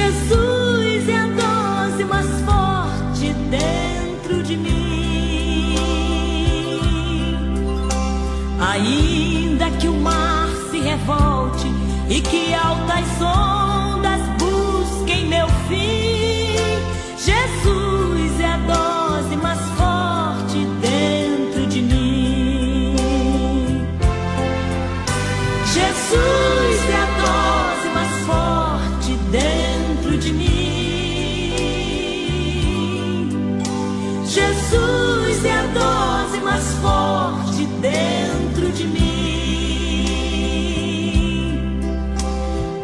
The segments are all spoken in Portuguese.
Jesus é a dose mais forte dentro de mim. Ainda que o mar se revolte e que altas ondas busquem meu fim, Jesus é a dose mais forte dentro de mim. Jesus é a dose mais forte dentro de mim. Jesus é a dose mais forte dentro de mim.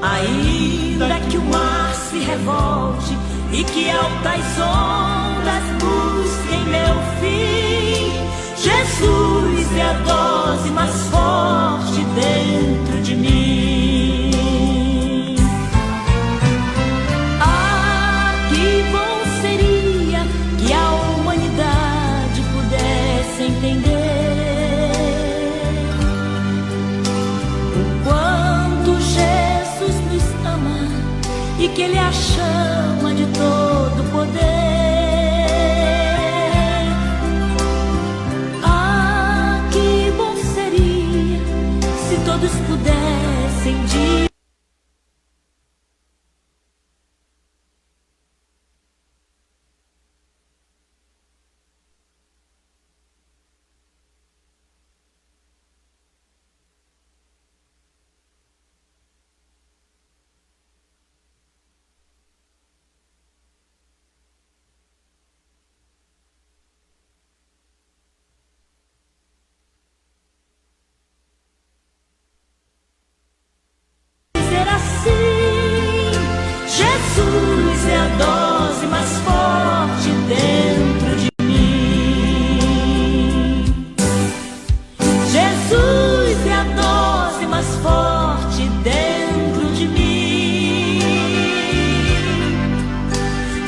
Ainda que o mar se revolte e que altas ondas busquem meu fim, Jesus é a dose mais forte dentro de mim. Ah, que bom seria que a humanidade pudesse entender o quanto Jesus nos ama e que Ele a chama de todo poder. Ah, que bom seria se todos pudessem dizer. Jesus é a dose mais forte dentro de mim. Jesus é a dose mais forte dentro de mim.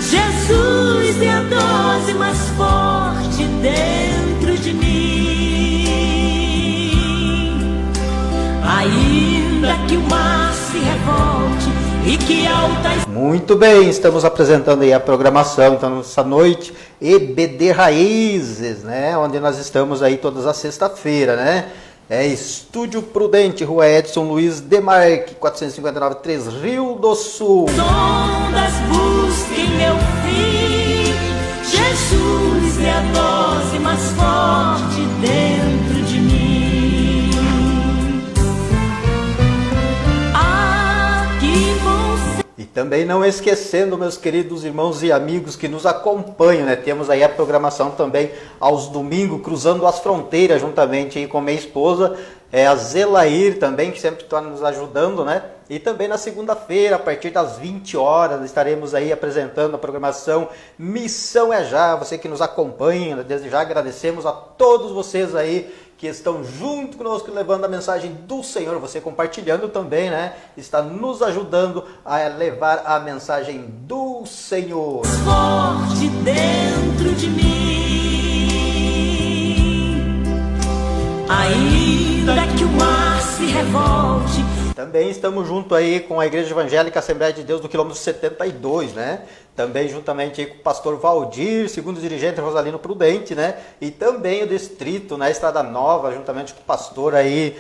Jesus é a dose mais forte dentro de mim. Ainda que o mar se revolte e que altas... Muito bem, estamos apresentando aí a programação, então, essa noite, EBD Raízes, né, onde nós estamos aí todas as sexta-feira, né, é Estúdio Prudente, Rua Edson Luiz Demarque, 459, 3, Rio do Sul. Ondas busquem meu fim, Jesus é a dose mais forte dentro de mim. E também não esquecendo, meus queridos irmãos e amigos que nos acompanham, né? Temos aí a programação também aos domingos, cruzando as fronteiras, juntamente aí com minha esposa, a Zelair também, que sempre está nos ajudando, né? E também na segunda-feira, a partir das 20 horas, estaremos aí apresentando a programação Missão é Já. Você que nos acompanha, desde já agradecemos a todos vocês aí que estão junto conosco levando a mensagem do Senhor, você compartilhando também, né? Está nos ajudando a levar a mensagem do Senhor. Forte dentro de mim, ainda que o mar se revolte. Também estamos junto aí com a Igreja Evangélica Assembleia de Deus do quilômetro 72, né? Também juntamente aí com o pastor Valdir, segundo dirigente Rosalino Prudente, né? E também o distrito, na Estrada Nova, juntamente com o pastor aí,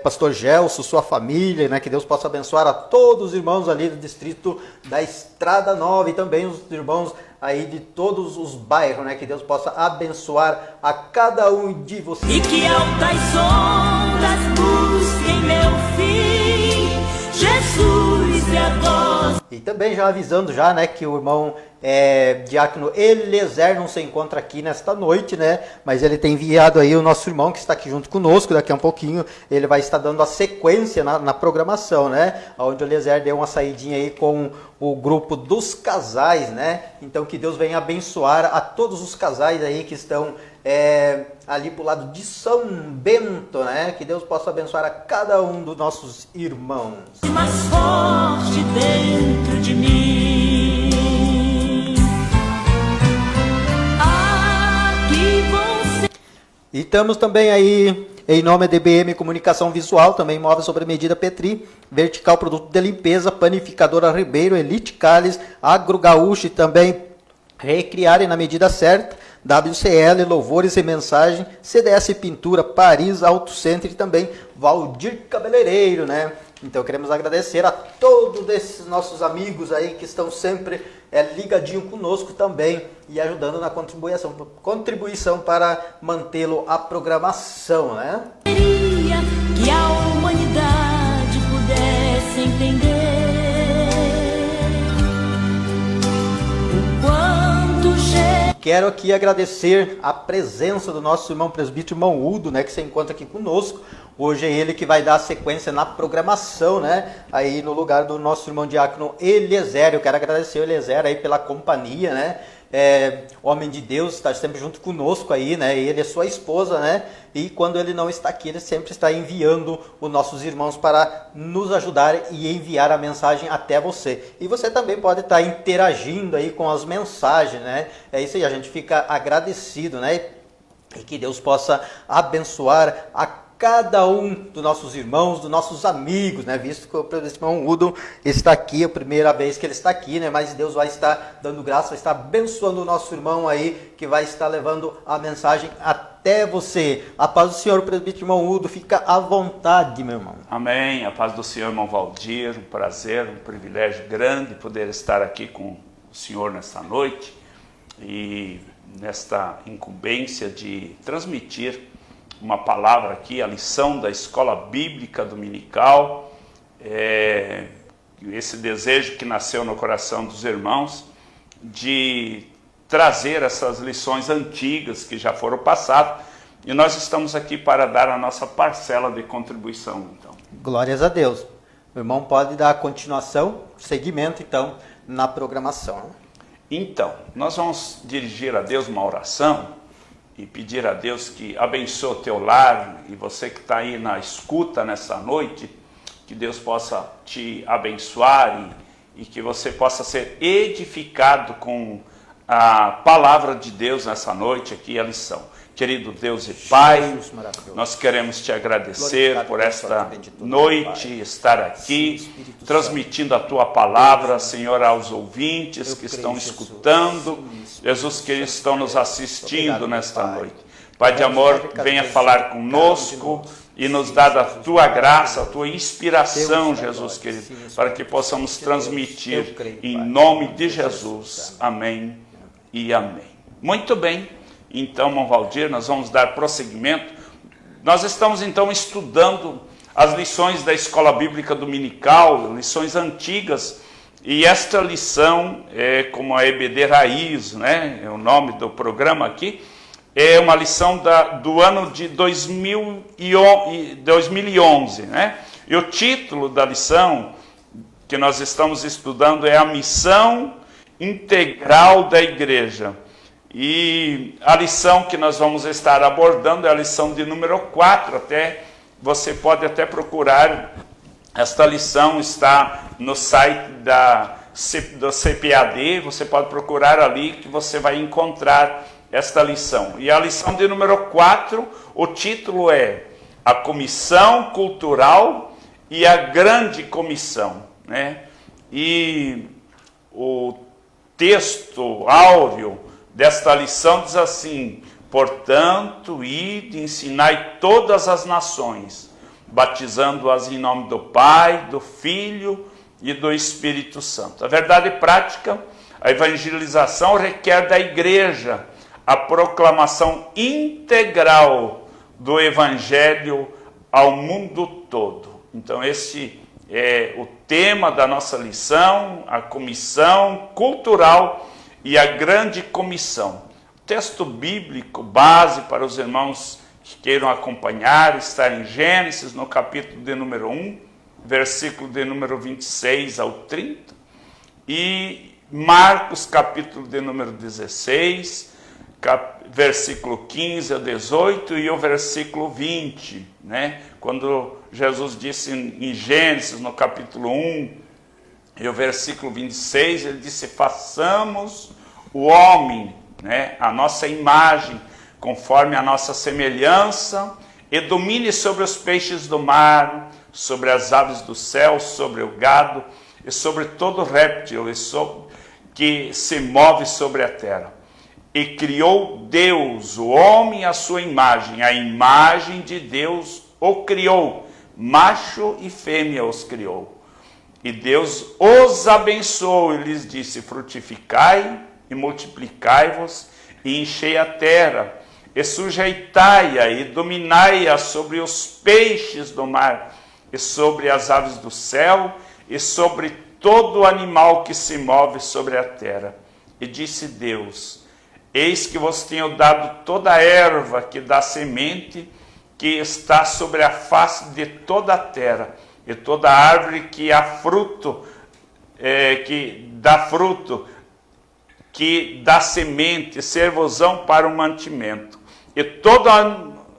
pastor Gelson, sua família, né? Que Deus possa abençoar a todos os irmãos ali do distrito da Estrada Nova e também os irmãos aí de todos os bairros, né? Que Deus possa abençoar a cada um de vocês. E que altas ondas busquem meu fim, Jesus é a dose. E também já avisando já, né, que o irmão Diácono Eliezer não se encontra aqui nesta noite, né, mas ele tem enviado aí o nosso irmão que está aqui junto conosco, daqui a um pouquinho ele vai estar dando a sequência na programação, né, onde o Eliezer deu uma saidinha aí com o grupo dos casais, né, então que Deus venha abençoar a todos os casais aí que estão ali pro lado de São Bento, né, que Deus possa abençoar a cada um dos nossos irmãos. Mais forte dentro de mim. Ah, que bom ser. E estamos também aí Em nome da DBM Comunicação Visual, também móvel sobre medida Petri, Vertical Produto de Limpeza, Panificadora Ribeiro, Elite Cáliz, Agro Gaúcho e também Recriarem na medida certa, WCL, Louvores e Mensagem, CDS Pintura, Paris, Auto Center e também Valdir Cabeleireiro, né? Então queremos agradecer a todos esses nossos amigos aí que estão sempre ligadinho conosco também e ajudando na contribuição para mantê-lo a programação, né? Queria que a humanidade pudesse entender o quanto Quero aqui agradecer a presença do nosso irmão presbítero, irmão Udo, né, que se encontra aqui conosco. Hoje é ele que vai dar a sequência na programação, né, aí no lugar do nosso irmão diácono Eliezer. Eu quero agradecer o Eliezer aí pela companhia, né, homem de Deus, está sempre junto conosco aí, né, ele e sua esposa, né, e quando ele não está aqui, ele sempre está enviando os nossos irmãos para nos ajudar e enviar a mensagem até você. E você também pode estar interagindo aí com as mensagens, né, é isso aí, a gente fica agradecido, né, e que Deus possa abençoar a cada um dos nossos irmãos, dos nossos amigos, né? Visto que o irmão Udo está aqui, é a primeira vez que ele está aqui, né? Mas Deus vai estar dando graça, vai estar abençoando o nosso irmão aí, que vai estar levando a mensagem até você. A paz do Senhor, presbítero irmão Udo, fica à vontade, meu irmão. Amém. A paz do Senhor, irmão Valdir, um prazer, um privilégio grande poder estar aqui com o Senhor nesta noite e nesta incumbência de transmitir uma palavra aqui, a lição da Escola Bíblica Dominical, esse desejo que nasceu no coração dos irmãos de trazer essas lições antigas que já foram passadas, e nós estamos aqui para dar a nossa parcela de contribuição. Então, glórias a Deus. O irmão pode dar continuação, seguimento então na programação. Então, nós vamos dirigir a Deus uma oração e pedir a Deus que abençoe o teu lar, e você que está aí na escuta nessa noite, que Deus possa te abençoar e que você possa ser edificado com a palavra de Deus nessa noite aqui, a lição. Querido Deus e Pai, nós queremos te agradecer por esta noite, estar aqui, transmitindo a tua palavra, Senhor, aos ouvintes que estão escutando, Jesus, que estão nos assistindo nesta noite. Pai de amor, venha falar conosco e nos dar a tua graça, a tua inspiração, Jesus querido, para que possamos transmitir em nome de Jesus. Amém e amém. Muito bem. Então, irmão Valdir, nós vamos dar prosseguimento. Nós estamos, então, estudando as lições da Escola Bíblica Dominical, lições antigas, e esta lição, como a EBD Raiz, né, é o nome do programa aqui, é uma lição do ano de 2011, né? E o título da lição que nós estamos estudando é a missão integral da igreja. E a lição que nós vamos estar abordando é a lição de número 4, você pode até procurar, esta lição está no site do CPAD, você pode procurar ali que você vai encontrar esta lição. E a lição de número 4, o título é A Comissão Cultural e a Grande Comissão, né? E o texto áureo desta lição diz assim: portanto, ide, ensinai todas as nações, batizando-as em nome do Pai, do Filho e do Espírito Santo. A verdade prática, a evangelização requer da igreja a proclamação integral do Evangelho ao mundo todo. Então, esse é o tema da nossa lição, a comissão cultural e a grande comissão. O texto bíblico base para os irmãos que queiram acompanhar está em Gênesis, no capítulo de número 1, versículo de número 26 ao 30, e Marcos, capítulo de número 16, versículo 15 a 18 e o versículo 20, né? Quando Jesus disse em Gênesis, no capítulo 1, e o versículo 26, ele disse: façamos o homem, né, a nossa imagem, conforme a nossa semelhança, e domine sobre os peixes do mar, sobre as aves do céu, sobre o gado, e sobre todo réptil que se move sobre a terra. E criou Deus o homem à sua imagem, a imagem de Deus o criou, macho e fêmea os criou. E Deus os abençoou e lhes disse: frutificai e multiplicai-vos e enchei a terra, e sujeitai-a e dominai-a sobre os peixes do mar, e sobre as aves do céu, e sobre todo animal que se move sobre a terra. E disse Deus: eis que vos tenho dado toda a erva que dá semente, que está sobre a face de toda a terra, e toda árvore que há fruto, que dá semente, servosão para o mantimento. E todo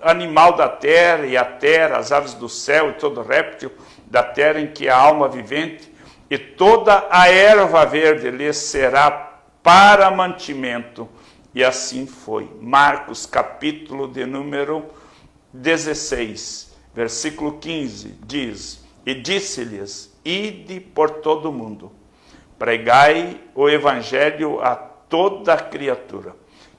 animal da terra, e a terra, as aves do céu, e todo réptil da terra em que há alma vivente, e toda a erva verde lhes será para mantimento. E assim foi. Marcos, capítulo de número 16, versículo 15, diz: e disse-lhes: ide por todo o mundo, pregai o evangelho a toda criatura.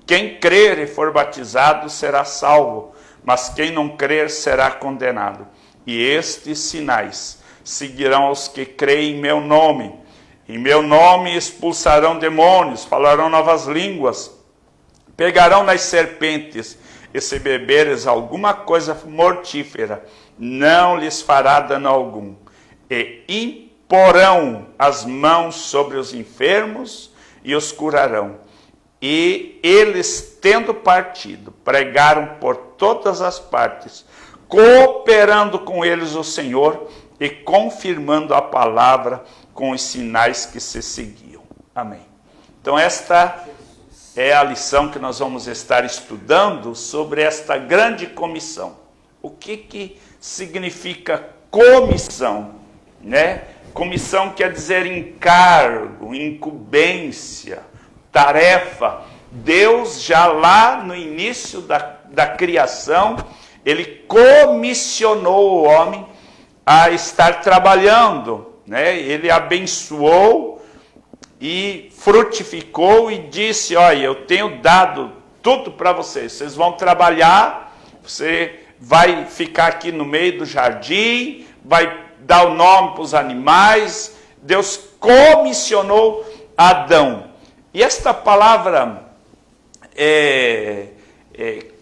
Quem crer e for batizado será salvo, mas quem não crer será condenado. E estes sinais seguirão os que creem em meu nome. Em meu nome expulsarão demônios, falarão novas línguas, pegarão nas serpentes, e se beberes alguma coisa mortífera, não lhes fará dano algum. E imporão as mãos sobre os enfermos e os curarão. E eles, tendo partido, pregaram por todas as partes, cooperando com eles o Senhor e confirmando a palavra com os sinais que se seguiam. Amém. Então esta é a lição que nós vamos estar estudando sobre esta grande comissão. O que significa comissão, né? Comissão quer dizer encargo, incumbência, tarefa. Deus, já lá no início da criação, ele comissionou o homem a estar trabalhando, né? Ele abençoou e frutificou e disse: olha, eu tenho dado tudo para vocês, vocês vão trabalhar, você vai ficar aqui no meio do jardim, vai dar o nome para os animais. Deus comissionou Adão. E esta palavra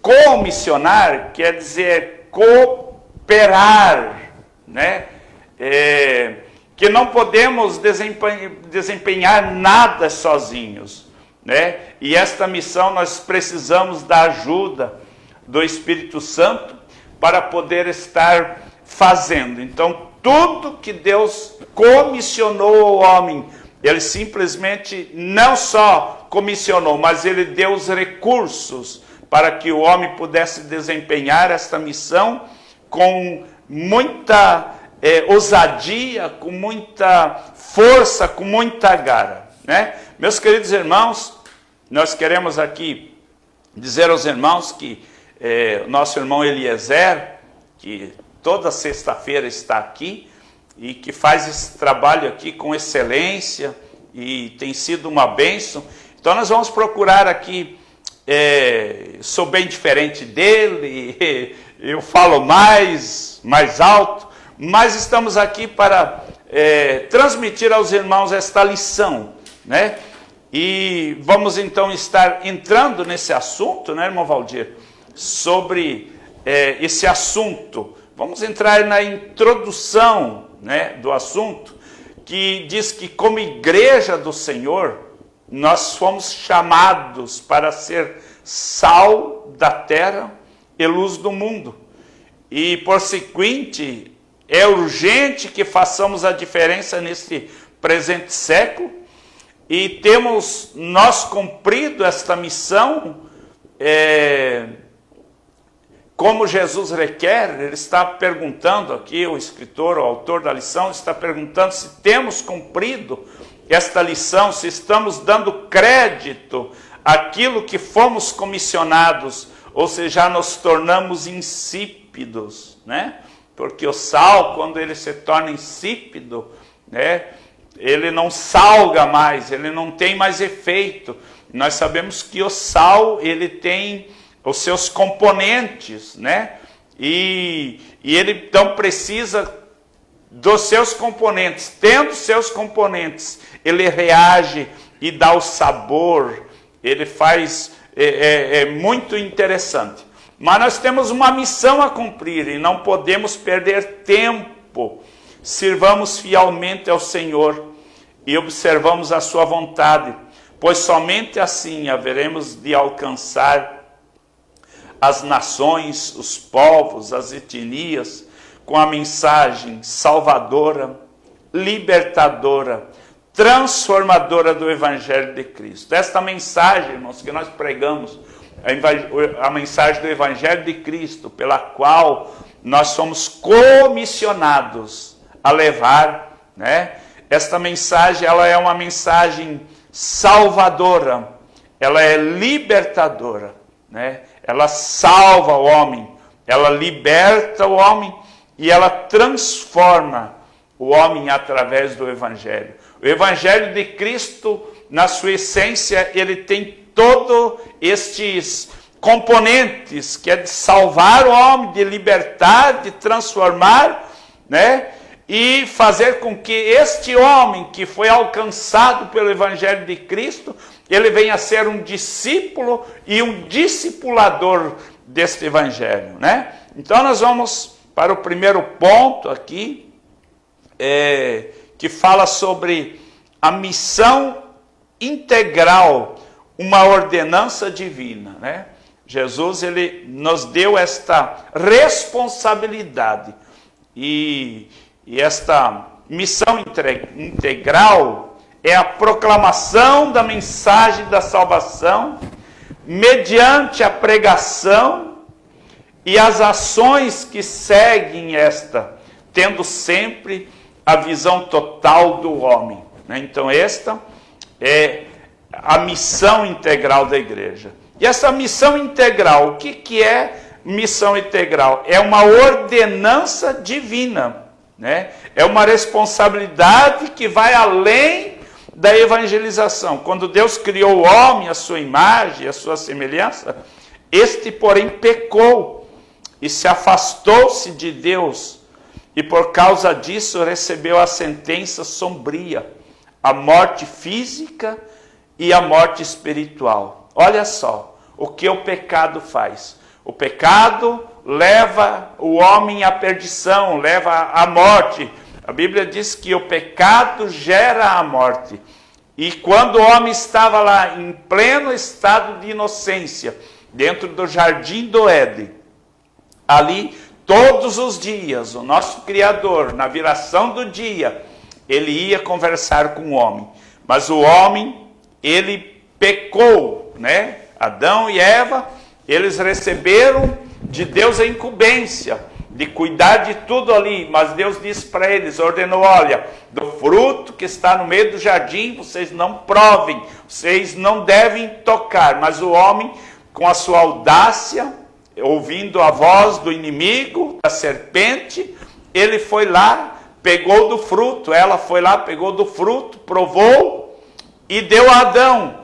comissionar quer dizer cooperar, né? Que não podemos desempenhar nada sozinhos, né? E esta missão nós precisamos da ajuda do Espírito Santo para poder estar fazendo. Então, tudo que Deus comissionou ao homem, ele simplesmente não só comissionou, mas ele deu os recursos para que o homem pudesse desempenhar esta missão com muita ousadia, com muita força, com muita garra, né? Meus queridos irmãos, nós queremos aqui dizer aos irmãos que nosso irmão Eliezer, que toda sexta-feira está aqui e que faz esse trabalho aqui com excelência e tem sido uma bênção. Então nós vamos procurar aqui, sou bem diferente dele, eu falo mais alto, mas estamos aqui para transmitir aos irmãos esta lição, né? E vamos então estar entrando nesse assunto, né, irmão Valdir? Sobre esse assunto. Vamos entrar na introdução, né, do assunto, que diz que como igreja do Senhor, nós fomos chamados para ser sal da terra e luz do mundo. E, por conseguinte, é urgente que façamos a diferença nesse presente século, e temos nós cumprido esta missão como Jesus requer. Ele está perguntando aqui, o escritor, o autor da lição, está perguntando se temos cumprido esta lição, se estamos dando crédito àquilo que fomos comissionados, ou se já nos tornamos insípidos insípidos, né? Porque o sal, quando ele se torna insípido, né, ele não salga mais, ele não tem mais efeito. Nós sabemos que o sal, ele tem os seus componentes, né? E ele então precisa dos seus componentes. Tendo seus componentes, ele reage e dá o sabor. Ele faz, muito interessante. Mas nós temos uma missão a cumprir e não podemos perder tempo. Sirvamos fielmente ao Senhor e observamos a sua vontade, pois somente assim haveremos de alcançar as nações, os povos, as etnias, com a mensagem salvadora, libertadora, transformadora do Evangelho de Cristo. Esta mensagem, irmãos, que nós pregamos, a mensagem do Evangelho de Cristo, pela qual nós somos comissionados a levar, né? Esta mensagem, ela é uma mensagem salvadora, ela é libertadora, né? Ela salva o homem, ela liberta o homem e ela transforma o homem através do Evangelho. O Evangelho de Cristo, na sua essência, ele tem todos estes componentes, que é de salvar o homem, de libertar, de transformar, né? E fazer com que este homem que foi alcançado pelo Evangelho de Cristo, ele venha a ser um discípulo e um discipulador deste Evangelho, né? Então nós vamos para o primeiro ponto aqui, que fala sobre a missão integral, uma ordenança divina, né? Jesus, ele nos deu esta responsabilidade e esta missão integral é a proclamação da mensagem da salvação mediante a pregação e as ações que seguem esta, tendo sempre a visão total do homem, né? Então esta é a missão integral da igreja. E essa missão integral, o que é missão integral? É uma ordenança divina, né? É uma responsabilidade que vai além da evangelização. Quando Deus criou o homem, a sua imagem, a sua semelhança, este, porém, pecou e se afastou-se de Deus, e por causa disso recebeu a sentença sombria, a morte física e a morte espiritual. Olha só o que o pecado faz. O pecado leva o homem à perdição, leva à morte. A Bíblia diz que o pecado gera a morte. E quando o homem estava lá em pleno estado de inocência, dentro do jardim do Éden, ali todos os dias, o nosso Criador, na viração do dia, ele ia conversar com o homem. Mas o homem, ele pecou, né? Adão e Eva, eles receberam de Deus a incumbência de cuidar de tudo ali, mas Deus disse para eles, ordenou, olha, do fruto que está no meio do jardim, vocês não provem, vocês não devem tocar. Mas o homem, com a sua audácia, ouvindo a voz do inimigo, da serpente, ele foi lá, pegou do fruto, ela foi lá, pegou do fruto, provou e deu a Adão.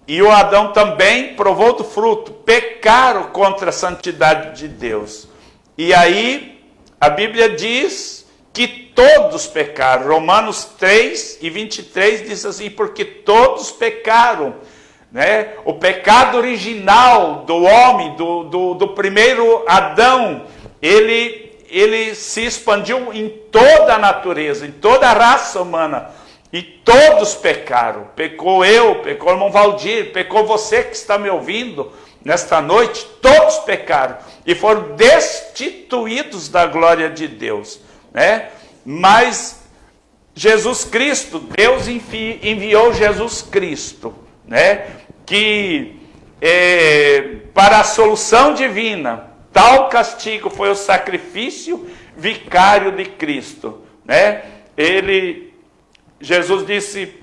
E o Adão também provou do fruto, pecaram contra a santidade de Deus. E aí a Bíblia diz que todos pecaram. Romanos 3:23 diz assim, porque todos pecaram, né? O pecado original do homem, do primeiro Adão, ele se expandiu em toda a natureza, em toda a raça humana. E todos pecaram. Pecou eu, pecou o irmão Valdir, pecou você que está me ouvindo nesta noite. Todos pecaram e foram destituídos da glória de Deus, né? Mas Jesus Cristo, Deus enviou Jesus Cristo, né? Que para a solução divina, tal castigo foi o sacrifício vicário de Cristo, né? Jesus disse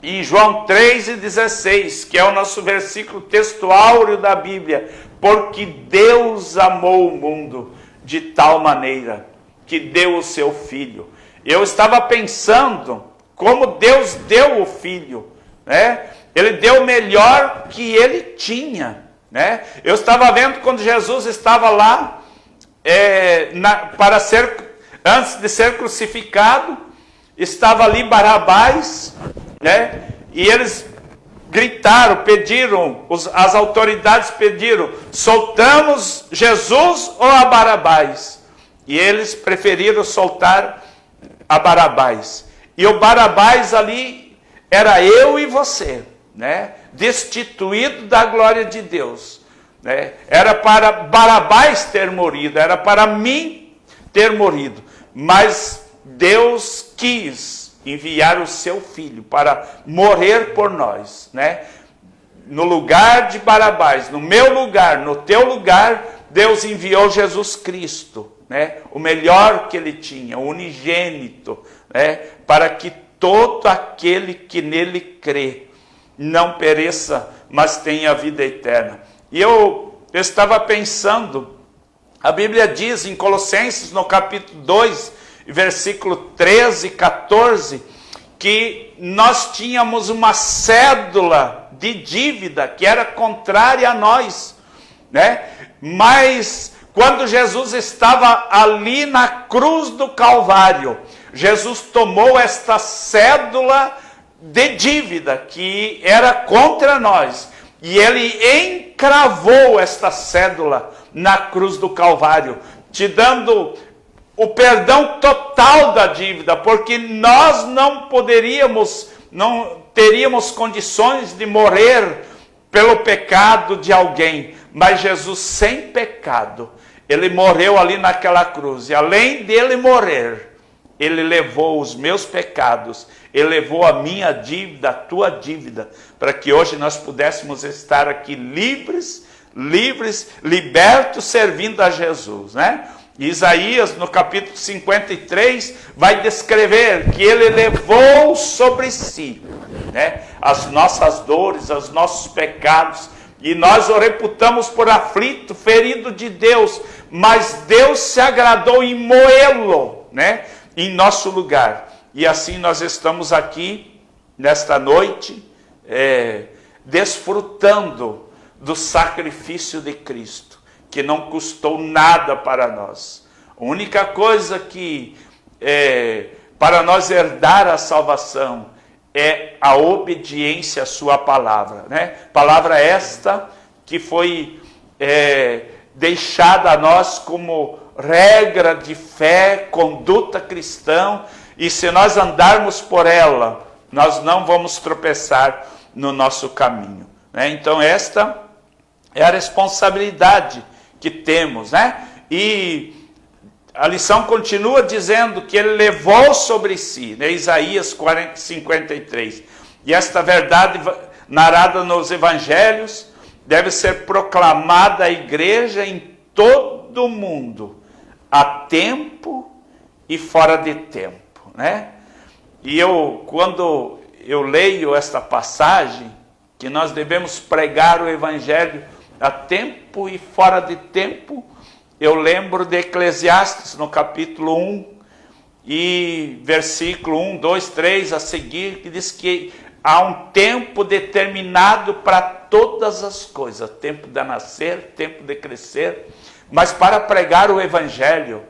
em João 3:16, que é o nosso versículo textuáureo da Bíblia, porque Deus amou o mundo de tal maneira que deu o seu filho. Eu estava pensando como Deus deu o filho, né? Ele deu o melhor que ele tinha, né? Eu estava vendo quando Jesus estava lá, antes de ser crucificado, estava ali Barabás, né? E eles gritaram, pediram, as autoridades pediram: soltamos Jesus ou a Barabás? E eles preferiram soltar a Barabás. E o Barabás ali era eu e você, né? Destituído da glória de Deus, né? Era para Barabás ter morrido, era para mim ter morrido. Mas Deus quis enviar o seu filho para morrer por nós, né? No lugar de Barabás, no meu lugar, no teu lugar, Deus enviou Jesus Cristo, né? O melhor que ele tinha, o unigênito, né? Para que todo aquele que nele crê não pereça, mas tenha vida eterna. E eu estava pensando, a Bíblia diz em Colossenses, no capítulo 2, versículo 13 e 14, que nós tínhamos uma cédula de dívida que era contrária a nós, né? Mas quando Jesus estava ali na cruz do Calvário, Jesus tomou esta cédula de dívida que era contra nós, e ele encravou esta cédula na cruz do Calvário, te dando o perdão total da dívida, porque nós não teríamos condições de morrer pelo pecado de alguém, mas Jesus, sem pecado, ele morreu ali naquela cruz, e além dele morrer, ele levou os meus pecados, ele levou a minha dívida, a tua dívida, para que hoje nós pudéssemos estar aqui livres, libertos, servindo a Jesus, né? Isaías, no capítulo 53, vai descrever que ele levou sobre si, né, as nossas dores, os nossos pecados, e nós o reputamos por aflito, ferido de Deus, mas Deus se agradou em moê-lo, né, em nosso lugar. E assim nós estamos aqui, nesta noite, desfrutando do sacrifício de Cristo, que não custou nada para nós. A única coisa que para nós herdar a salvação é a obediência à sua palavra, né? Palavra esta que foi deixada a nós como regra de fé, conduta cristã, e se nós andarmos por ela, nós não vamos tropeçar no nosso caminho, né? Então esta é a responsabilidade que temos, né? E a lição continua dizendo que ele levou sobre si, né? Isaías 53. E esta verdade narrada nos evangelhos deve ser proclamada à igreja em todo o mundo, a tempo e fora de tempo, né? E quando eu leio esta passagem, que nós devemos pregar o evangelho a tempo e fora de tempo, eu lembro de Eclesiastes, no capítulo 1, e versículo 1, 2, 3 a seguir, que diz que há um tempo determinado para todas as coisas, tempo de nascer, tempo de crescer, mas para pregar o evangelho,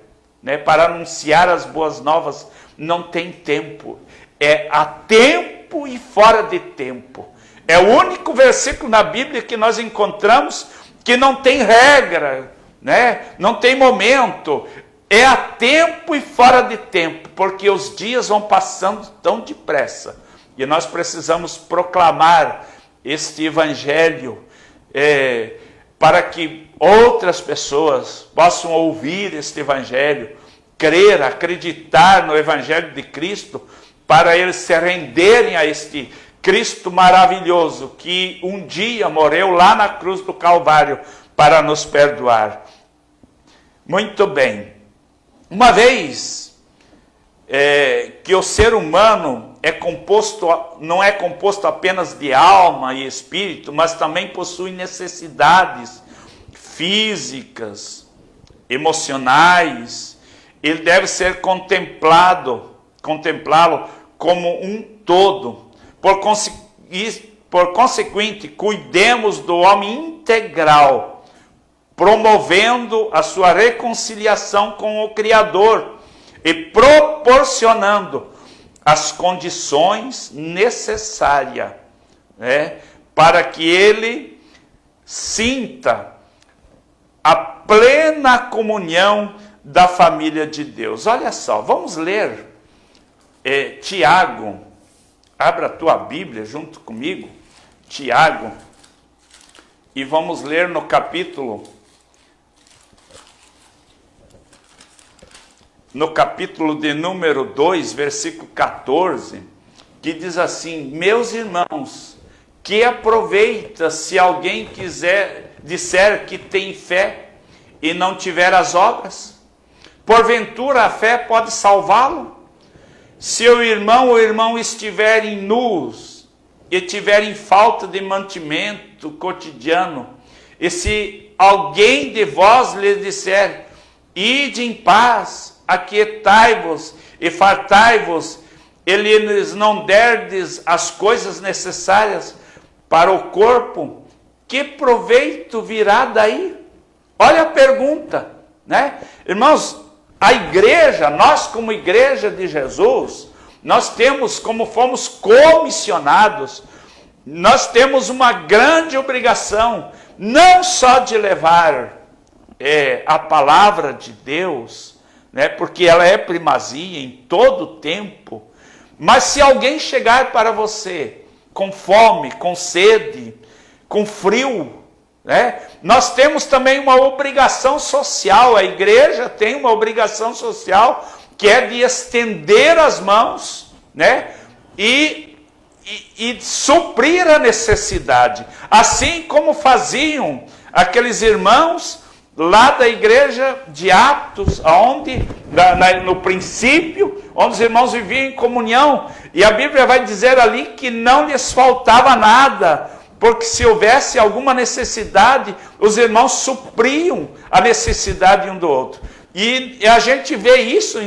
né, para anunciar as boas novas, não tem tempo, é a tempo e fora de tempo. É o único versículo na Bíblia que nós encontramos que não tem regra, né? Não tem momento. É a tempo e fora de tempo, porque os dias vão passando tão depressa. E nós precisamos proclamar este evangelho para que outras pessoas possam ouvir este evangelho, crer, acreditar no evangelho de Cristo, para eles se renderem a este Cristo maravilhoso, que um dia morreu lá na cruz do Calvário para nos perdoar. Muito bem. Uma vez que o ser humano não é composto apenas de alma e espírito, mas também possui necessidades físicas, emocionais, ele deve ser contemplá-lo como um todo. Por consequente, cuidemos do homem integral, promovendo a sua reconciliação com o Criador e proporcionando as condições necessárias, né, para que ele sinta a plena comunhão da família de Deus. Olha só, vamos ler Tiago. Abra a tua Bíblia junto comigo, Tiago, e vamos ler no capítulo de número 2, versículo 14, que diz assim: meus irmãos, que aproveita se alguém disser que tem fé e não tiver as obras? Porventura a fé pode salvá-lo? Se o irmão estiver em nus e tiver em falta de mantimento cotidiano, e se alguém de vós lhe disser: ide em paz, aquietai-vos e fartai-vos, e lhes não derdes as coisas necessárias para o corpo, que proveito virá daí? Olha a pergunta, né? Irmãos, a igreja, nós como igreja de Jesus, nós temos, como fomos comissionados, nós temos uma grande obrigação, não só de levar a palavra de Deus, né, porque ela é primazia em todo o tempo, mas se alguém chegar para você com fome, com sede, com frio, né, nós temos também uma obrigação social. A igreja tem uma obrigação social que é de estender as mãos, né, e suprir a necessidade, assim como faziam aqueles irmãos lá da igreja de Atos, onde, no princípio, onde os irmãos viviam em comunhão, e a Bíblia vai dizer ali que não lhes faltava nada, porque se houvesse alguma necessidade, os irmãos supriam a necessidade um do outro. E a gente vê isso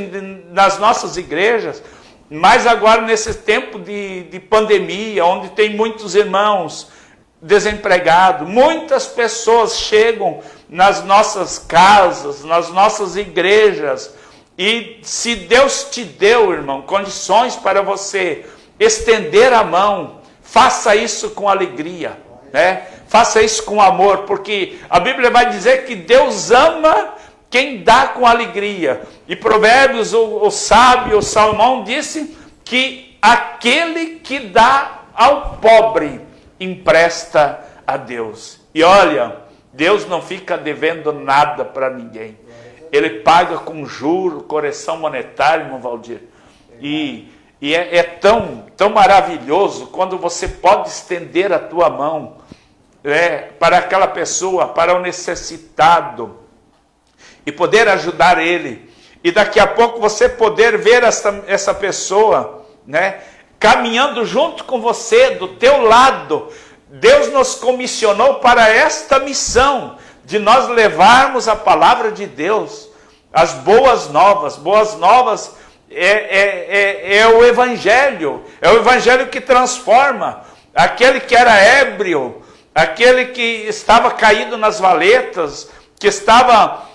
nas nossas igrejas, mas agora nesse tempo de pandemia, onde tem muitos irmãos desempregados, muitas pessoas chegam nas nossas casas, nas nossas igrejas, e se Deus te deu, irmão, condições para você estender a mão, faça isso com alegria, né? Faça isso com amor, porque a Bíblia vai dizer que Deus ama quem dá com alegria. E Provérbios, o sábio, o Salomão, disse que aquele que dá ao pobre empresta a Deus. E olha, Deus não fica devendo nada para ninguém. Ele paga com juro, correção monetária, irmão Valdir. E é tão maravilhoso quando você pode estender a tua mão para aquela pessoa, para o necessitado, e poder ajudar ele. E daqui a pouco você poder ver essa pessoa, né, caminhando junto com você, do teu lado. Deus nos comissionou para esta missão, de nós levarmos a palavra de Deus, as boas novas. Boas novas é o Evangelho, é o Evangelho que transforma. Aquele que era ébrio, aquele que estava caído nas valetas, que estava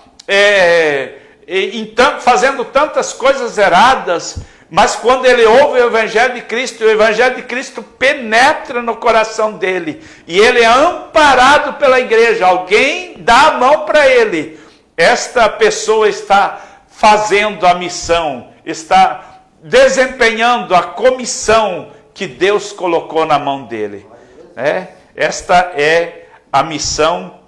fazendo tantas coisas erradas, mas quando ele ouve o Evangelho de Cristo, o Evangelho de Cristo penetra no coração dele, e ele é amparado pela igreja, alguém dá a mão para ele, esta pessoa está fazendo a missão, está desempenhando a comissão que Deus colocou na mão dele. Esta é a missão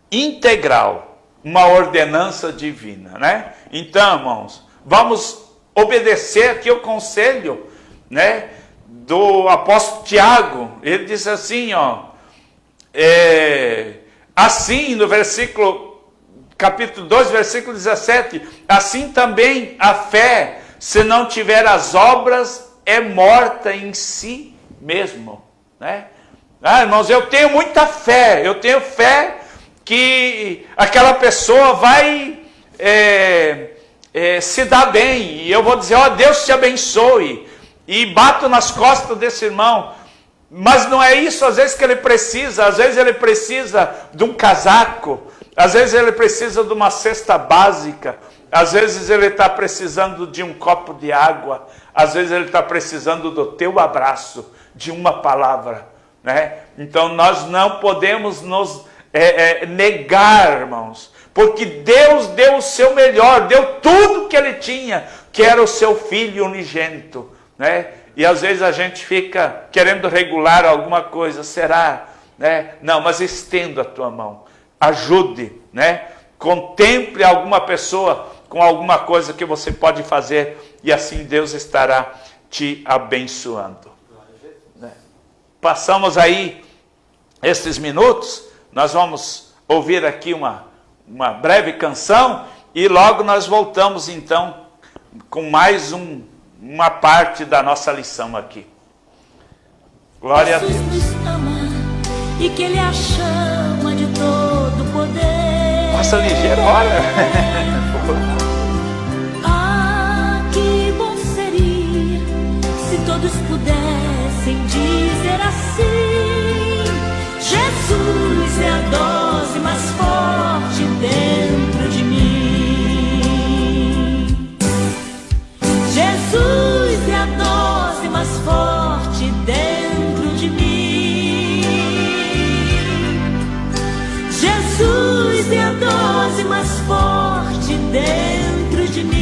integral, uma ordenança divina, né? Então, irmãos, vamos obedecer aqui o conselho, né, do apóstolo Tiago. Ele diz assim, assim no capítulo 2, versículo 17, assim também a fé, se não tiver as obras, é morta em si mesmo, né? Irmãos, eu tenho muita fé, eu tenho fé que aquela pessoa vai se dar bem. E eu vou dizer, ó, Deus te abençoe. E bato nas costas desse irmão. Mas não é isso às vezes que ele precisa. Às vezes ele precisa de um casaco. Às vezes ele precisa de uma cesta básica. Às vezes ele está precisando de um copo de água. Às vezes ele está precisando do teu abraço, de uma palavra, né? Então nós não podemos nos negar, irmãos, porque Deus deu o seu melhor, deu tudo que ele tinha, que era o seu Filho unigênito, né? E às vezes a gente fica querendo regular alguma coisa, será? Né? Não, mas estenda a tua mão, ajude, né? Contemple alguma pessoa com alguma coisa que você pode fazer, e assim Deus estará te abençoando. Né? Passamos aí esses minutos, nós vamos ouvir aqui uma breve canção, e logo nós voltamos então com mais uma parte da nossa lição aqui. Glória a Deus. Jesus nos ama e que Ele a chama de todo poder. Passa ligeiro, olha. Ah, que bom seria se todos pudessem dizer assim: Jesus é a dose mais forte dentro de mim. Jesus é a dose mais forte dentro de mim. Jesus é a dose mais forte dentro de mim.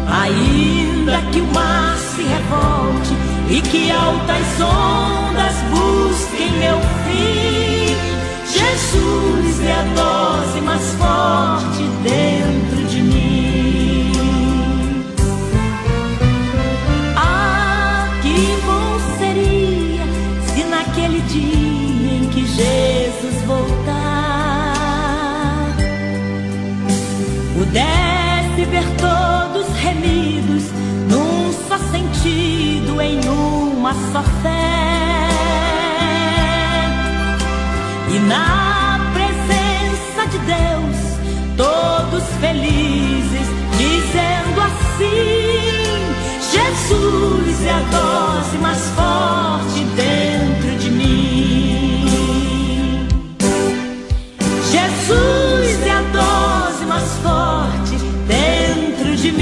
Ainda que o mar se revolte e que altas ondas busquem meu fim, Jesus é a dose mais forte dentro de mim. Ah, que bom seria se naquele dia em que Jesus voltar pudesse ver todos remidos num só sentido, em uma só fé, e na presença de Deus todos felizes, dizendo assim: Jesus é a dose mais forte dentro de mim. Jesus é a dose mais forte dentro de mim.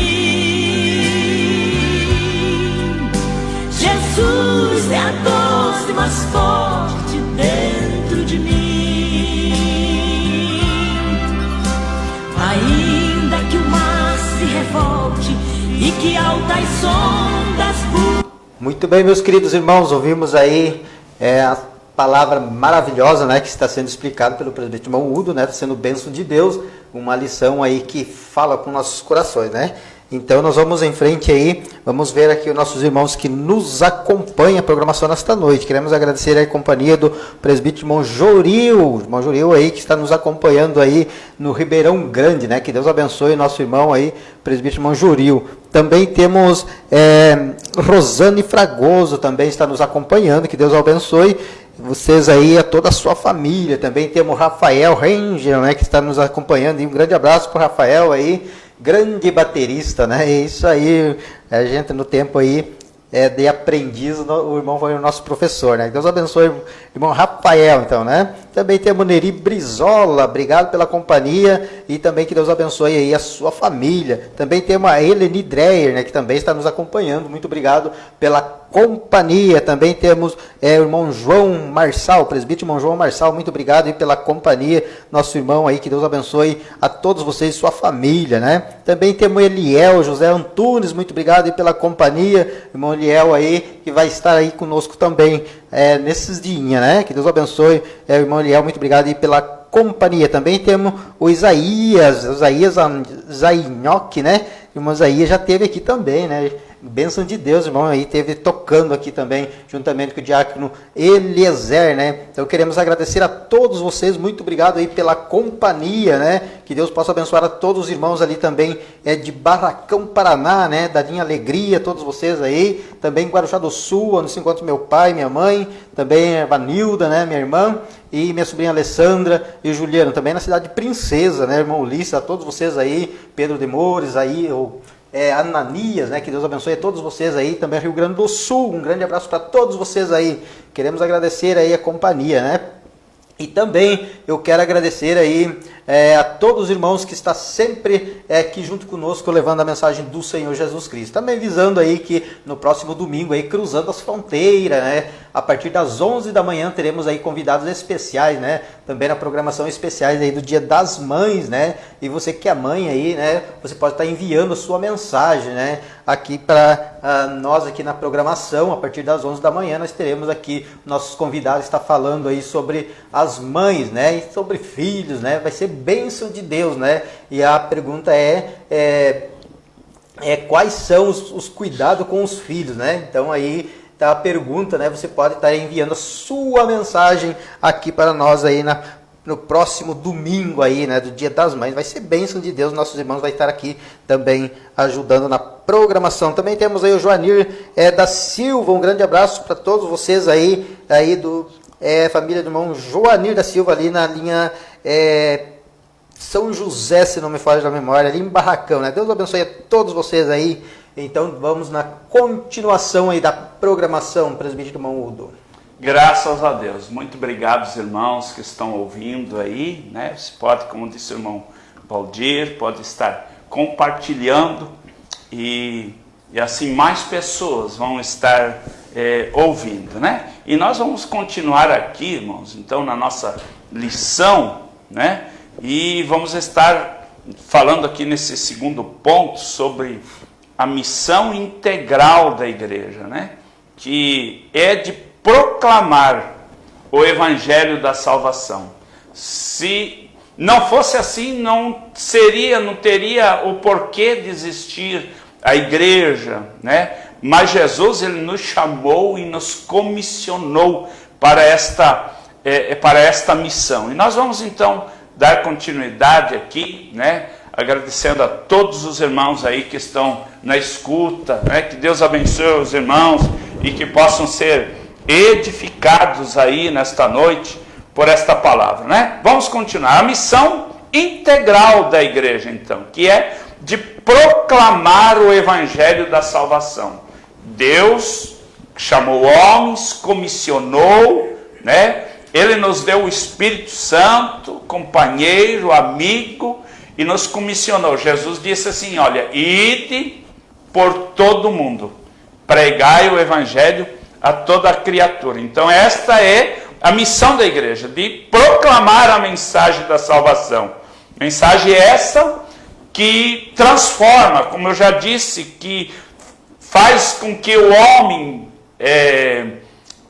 Jesus é a dose mais forte dentro de mim. Ainda que o mar se revolte e que altas ondas Muito bem, meus queridos irmãos, ouvimos aí a palavra maravilhosa, né, que está sendo explicada pelo presbítero irmão Udo, né, sendo bênção de Deus, uma lição aí que fala com nossos corações, né? Então nós vamos em frente aí, vamos ver aqui os nossos irmãos que nos acompanham a programação nesta noite. Queremos agradecer a companhia do presbítero irmão Joril aí, que está nos acompanhando aí no Ribeirão Grande, né? Que Deus abençoe o nosso irmão aí, presbítero irmão Joril. Também temos Rosane Fragoso, também está nos acompanhando, que Deus abençoe vocês aí, a toda a sua família. Também temos Rafael Ranger, né, que está nos acompanhando, e um grande abraço para o Rafael aí, grande baterista, né? É isso aí, a gente no tempo aí de aprendiz, o irmão foi o nosso professor, né? Deus abençoe o irmão Rafael, então, né? Também temos Neri Brizola, obrigado pela companhia, e também que Deus abençoe aí a sua família. Também temos a Eleni Dreyer, né, que também está nos acompanhando, muito obrigado pela companhia. Também temos o irmão João Marçal, presbítero irmão João Marçal, muito obrigado aí pela companhia, nosso irmão aí, que Deus abençoe a todos vocês e sua família, né? Também temos Eliel José Antunes, muito obrigado aí pela companhia, irmão Eliel aí, que vai estar aí conosco também nesses dias, né? Que Deus abençoe, irmão Eliel, muito obrigado aí pela companhia. Também temos o Isaías Zainhoque, né? O irmão Isaías já esteve aqui também, né? Bênção de Deus, irmão, aí teve tocando aqui também, juntamente com o diácono Eliezer, né? Então queremos agradecer a todos vocês, muito obrigado aí pela companhia, né? Que Deus possa abençoar a todos os irmãos ali também de Barracão, Paraná, né? Da linha Alegria, todos vocês aí, também em Guarujá do Sul, onde se encontra meu pai, minha mãe, também a Vanilda, né? Minha irmã, e minha sobrinha Alessandra e o Juliano, também na cidade de Princesa, né? Irmão Ulisses, a todos vocês aí, Pedro de Mores aí, Ananias, né? Que Deus abençoe a todos vocês aí, também Rio Grande do Sul, um grande abraço para todos vocês aí, queremos agradecer aí a companhia, né? E também eu quero agradecer aí a todos os irmãos que estão sempre aqui junto conosco, levando a mensagem do Senhor Jesus Cristo. Também visando aí que no próximo domingo, aí cruzando as fronteiras, né? A partir das 11 da manhã teremos aí convidados especiais, né? Também na programação especiais aí do Dia das Mães, né? E você que é mãe aí, né? Você pode estar enviando a sua mensagem, né? Aqui para nós aqui na programação, a partir das 11 da manhã nós teremos aqui nossos convidados está falando aí sobre as mães, né? E sobre filhos, né? Vai ser bênção de Deus, né? E a pergunta quais são os cuidados com os filhos, né? Então aí tá a pergunta, né? Você pode estar enviando a sua mensagem aqui para nós aí no próximo domingo aí, né? Do Dia das Mães. Vai ser bênção de Deus, nossos irmãos vai estar aqui também ajudando na programação. Também temos aí o Joanir da Silva, um grande abraço para todos vocês aí do família do irmão Joanir da Silva ali na linha São José, se não me falha da memória, ali em Barracão, né? Deus abençoe a todos vocês aí. Então vamos na continuação aí da programação, presbítero irmão Udo. Graças a Deus. Muito obrigado, irmãos que estão ouvindo aí, né? Você pode, como disse o irmão Valdir, pode estar compartilhando e assim mais pessoas vão estar ouvindo, né? E nós vamos continuar aqui, irmãos, então na nossa lição, né? E vamos estar falando aqui nesse segundo ponto sobre a missão integral da igreja, né? Que é de proclamar o evangelho da salvação. Se não fosse assim, não teria o porquê de existir a igreja, né? Mas Jesus, ele nos chamou e nos comissionou para esta missão. E nós vamos então dar continuidade aqui, né? Agradecendo a todos os irmãos aí que estão na escuta, né? Que Deus abençoe os irmãos e que possam ser edificados aí nesta noite por esta palavra, né? Vamos continuar. A missão integral da igreja, então, que é de proclamar o evangelho da salvação. Deus chamou homens, comissionou, né? Ele nos deu o Espírito Santo, companheiro, amigo, e nos comissionou. Jesus disse assim, olha, ide por todo o mundo, pregai o evangelho a toda a criatura. Então esta é a missão da igreja, de proclamar a mensagem da salvação. Mensagem essa que transforma, como eu já disse, que faz com que o homem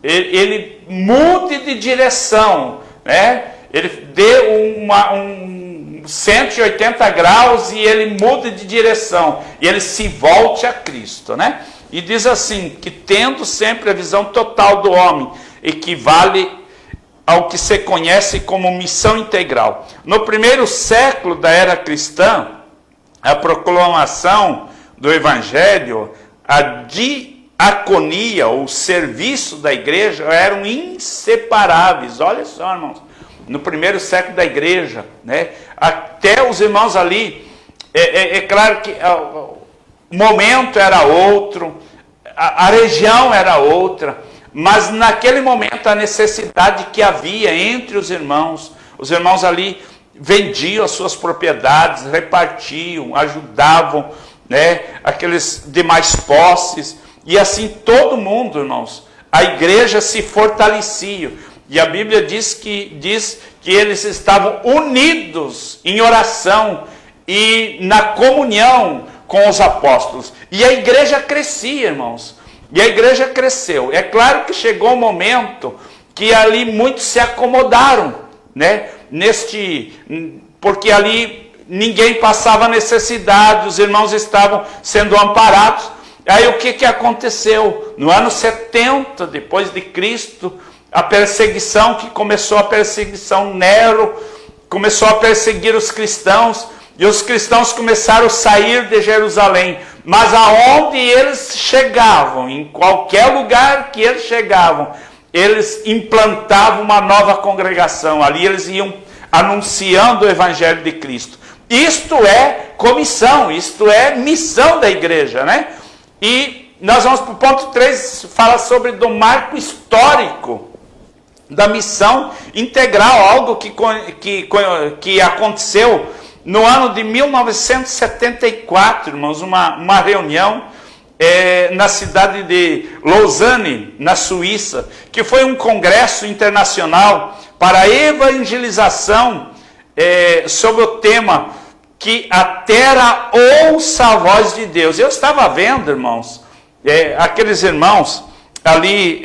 ele mude de direção, né? Ele dê um 180 graus e ele mude de direção, e ele se volte a Cristo, né? E diz assim, que tendo sempre a visão total do homem, equivale ao que se conhece como missão integral. No primeiro século da era cristã, a proclamação do evangelho, a diaconia, o serviço da igreja eram inseparáveis. Olha só, irmãos, no primeiro século da igreja, né? Até os irmãos ali, é claro que o momento era outro, a região era outra, mas naquele momento a necessidade que havia entre os irmãos ali vendiam as suas propriedades, repartiam, ajudavam, né, aqueles demais posses, e assim todo mundo, irmãos, a igreja se fortalecia, e a Bíblia diz que eles estavam unidos em oração e na comunhão com os apóstolos, e a igreja crescia, irmãos, e a igreja cresceu. É claro que chegou um momento que ali muitos se acomodaram, né, porque ali ninguém passava necessidade, os irmãos estavam sendo amparados. Aí o que aconteceu? No ano 70 depois de Cristo, a perseguição que começou, a perseguição Nero, começou a perseguir os cristãos, e os cristãos começaram a sair de Jerusalém. Mas aonde eles chegavam, em qualquer lugar que eles chegavam, eles implantavam uma nova congregação. Ali eles iam anunciando o Evangelho de Cristo. Isto é comissão, isto é missão da igreja, né? E nós vamos para o ponto 3, fala sobre do marco histórico da missão integral, algo que aconteceu no ano de 1974, irmãos, uma reunião na cidade de Lausanne, na Suíça, que foi um congresso internacional para a evangelização sobre o tema que a terra ouça a voz de Deus. Eu estava vendo, irmãos, aqueles irmãos ali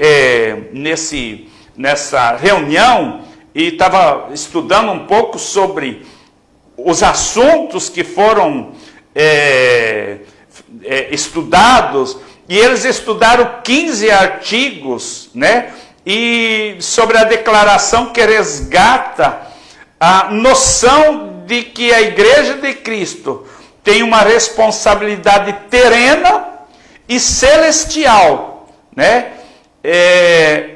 nessa reunião, e estava estudando um pouco sobre os assuntos que foram estudados, e eles estudaram 15 artigos, né? E sobre a declaração que resgata a noção de que a Igreja de Cristo tem uma responsabilidade terrena e celestial, né?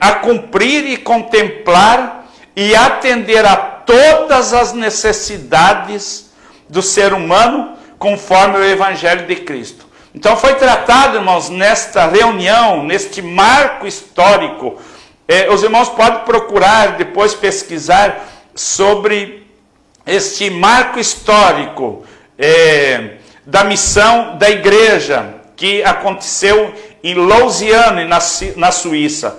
A cumprir e contemplar e atender a todas as necessidades do ser humano conforme o Evangelho de Cristo. Então foi tratado, irmãos, nesta reunião, neste marco histórico. Os irmãos podem procurar, depois pesquisar sobre este marco histórico da missão da igreja que aconteceu em Lausanne, na Suíça.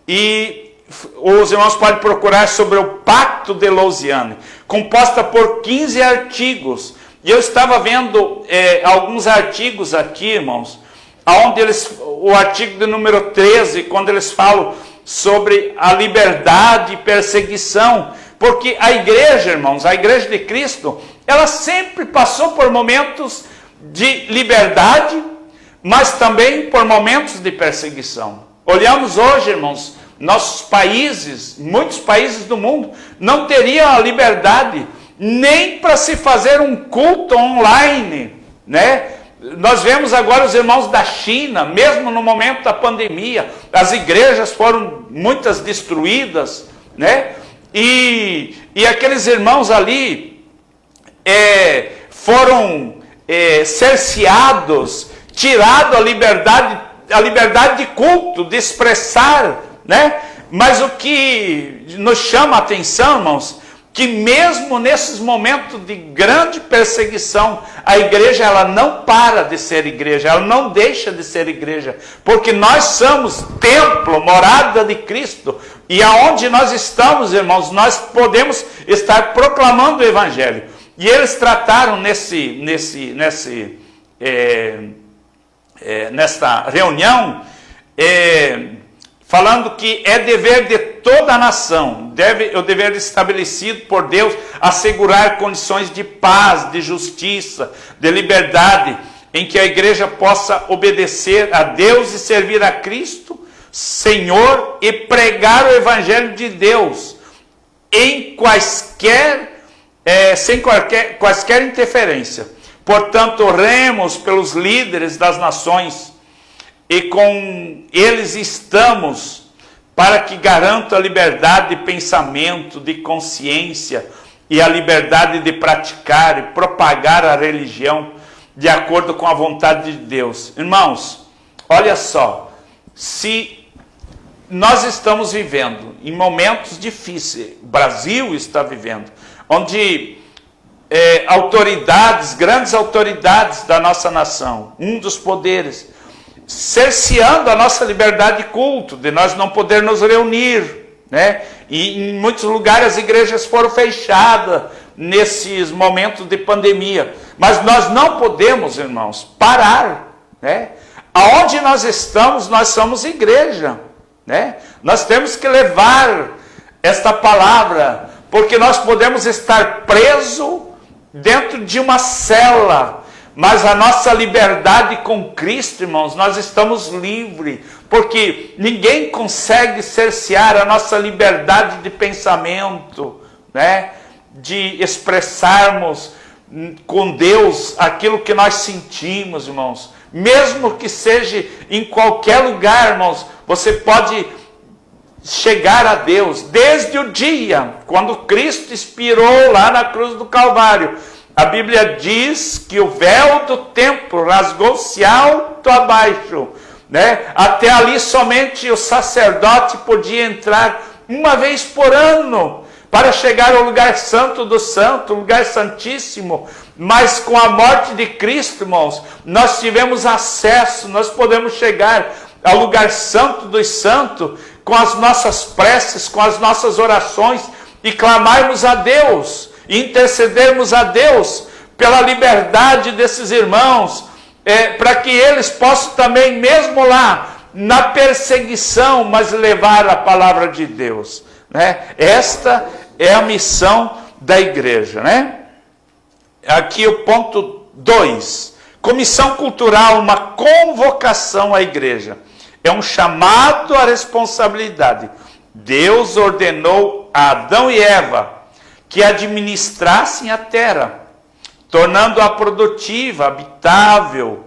E os irmãos podem procurar sobre o Pacto de Lausanne, composta por 15 artigos. E eu estava vendo alguns artigos aqui, irmãos, onde o artigo de número 13, quando eles falam sobre a liberdade e perseguição, porque a igreja, irmãos, a igreja de Cristo, ela sempre passou por momentos de liberdade, mas também por momentos de perseguição. Olhamos hoje, irmãos, nossos países, muitos países do mundo, não teriam a liberdade nem para se fazer um culto online, né? Nós vemos agora os irmãos da China, mesmo no momento da pandemia, as igrejas foram muitas destruídas, né? E aqueles irmãos ali foram cerceados, tirado a liberdade de culto, de expressar, né? Mas o que nos chama a atenção, irmãos, que mesmo nesses momentos de grande perseguição, a igreja ela não para de ser igreja, ela não deixa de ser igreja, porque nós somos templo, morada de Cristo, e aonde nós estamos, irmãos, nós podemos estar proclamando o Evangelho. E eles trataram nesta reunião, falando que é dever de toda a nação, o dever estabelecido por Deus, assegurar condições de paz, de justiça, de liberdade, em que a igreja possa obedecer a Deus e servir a Cristo, Senhor, e pregar o Evangelho de Deus, em sem quaisquer interferência. Portanto, oremos pelos líderes das nações, e com eles estamos, para que garantam a liberdade de pensamento, de consciência, e a liberdade de praticar e propagar a religião de acordo com a vontade de Deus. Irmãos, olha só, se nós estamos vivendo em momentos difíceis, o Brasil está vivendo, onde grandes autoridades da nossa nação, um dos poderes, cerceando a nossa liberdade de culto, de nós não poder nos reunir, né? E em muitos lugares as igrejas foram fechadas nesses momentos de pandemia. Mas nós não podemos, irmãos, parar, né? Aonde nós estamos, nós somos igreja, né? Nós temos que levar esta palavra, porque nós podemos estar presos dentro de uma cela, Mas a nossa liberdade com Cristo, irmãos, nós estamos livres, porque ninguém consegue cercear a nossa liberdade de pensamento, né? De expressarmos com Deus aquilo que nós sentimos, irmãos. Mesmo que seja em qualquer lugar, irmãos, você pode chegar a Deus. Desde o dia quando Cristo expirou lá na cruz do Calvário, a Bíblia diz que o véu do templo rasgou-se alto abaixo, né? Até ali somente o sacerdote podia entrar uma vez por ano para chegar ao lugar santo do santo, lugar santíssimo. Mas com a morte de Cristo, irmãos, nós tivemos acesso, nós podemos chegar ao lugar santo dos santos com as nossas preces, com as nossas orações, e clamarmos a Deus, e intercedermos a Deus pela liberdade desses irmãos, para que eles possam também, mesmo lá, na perseguição, mas levar a palavra de Deus, né? Esta é a missão da igreja, né? Aqui o ponto 2. Comissão cultural, uma convocação à igreja. É um chamado à responsabilidade. Deus ordenou a Adão e Eva que administrassem a terra, tornando-a produtiva, habitável.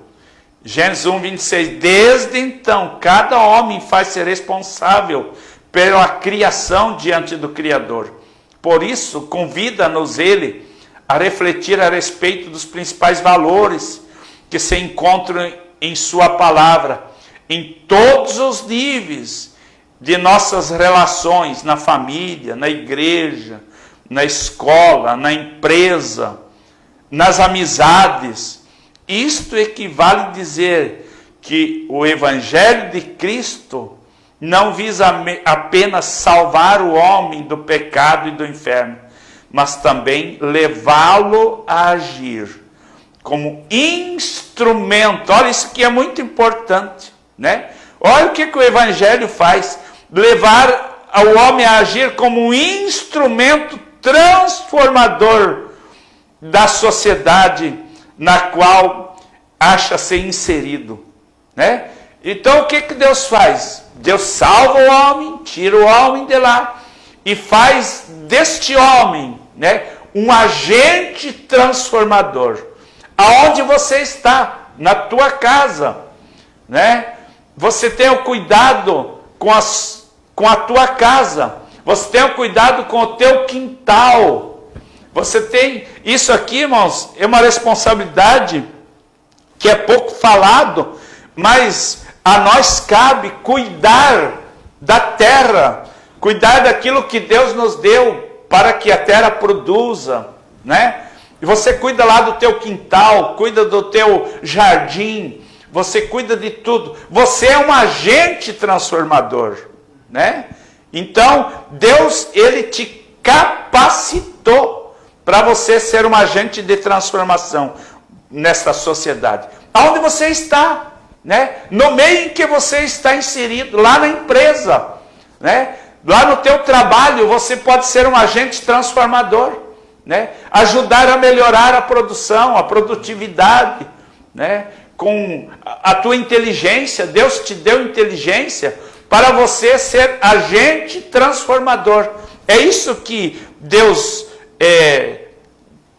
Gênesis 1, 26. Desde então, cada homem faz-se responsável pela criação diante do Criador. Por isso, convida-nos ele a refletir a respeito dos principais valores que se encontram em sua palavra, em todos os níveis de nossas relações, na família, na igreja, na escola, na empresa, nas amizades. Isto equivale a dizer que o Evangelho de Cristo não visa apenas salvar o homem do pecado e do inferno, mas também levá-lo a agir como instrumento. Olha, isso que é muito importante, né? Olha o que o Evangelho faz: levar o homem a agir como um instrumento transformador da sociedade na qual acha-se inserido, né? Então o que Deus faz? Deus salva o homem, tira o homem de lá e faz deste homem, né, um agente transformador. Aonde você está? Na tua casa, né? Você tem o cuidado com a tua casa. Você tem o cuidado com o teu quintal. Você tem isso aqui, irmãos, é uma responsabilidade que é pouco falado, mas a nós cabe cuidar da terra, cuidar daquilo que Deus nos deu para que a terra produza, né? E você cuida lá do teu quintal, cuida do teu jardim, você cuida de tudo. Você é um agente transformador, né? Então, Deus, ele te capacitou para você ser um agente de transformação nesta sociedade. Aonde você está, né? No meio em que você está inserido, lá na empresa, né? Lá no teu trabalho, você pode ser um agente transformador, né? Ajudar a melhorar a produção, a produtividade, né? Com a tua inteligência. Deus te deu inteligência para você ser agente transformador. É isso que Deus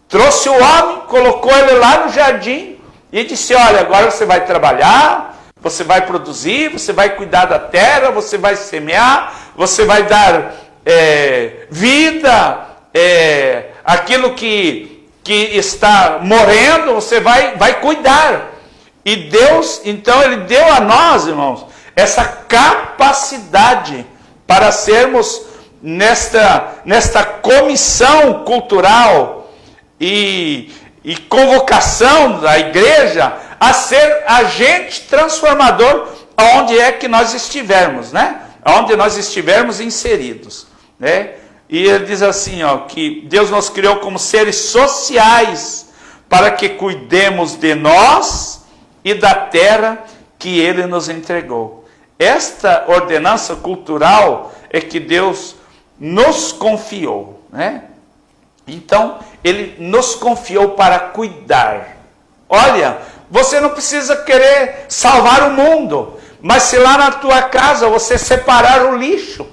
trouxe o homem, colocou ele lá no jardim e disse: olha, agora você vai trabalhar, você vai produzir, você vai cuidar da terra, você vai semear, você vai dar vida, aquilo que está morrendo, você vai cuidar. E Deus, então, ele deu a nós, irmãos, essa capacidade para sermos nesta comissão cultural e convocação da igreja a ser agente transformador aonde é que nós estivermos, né? Aonde nós estivermos inseridos, né? E ele diz assim, ó, que Deus nos criou como seres sociais para que cuidemos de nós e da terra que ele nos entregou. Esta ordenança cultural é que Deus nos confiou, né? Então, ele nos confiou para cuidar. Olha, você não precisa querer salvar o mundo, mas se lá na tua casa você separar o lixo,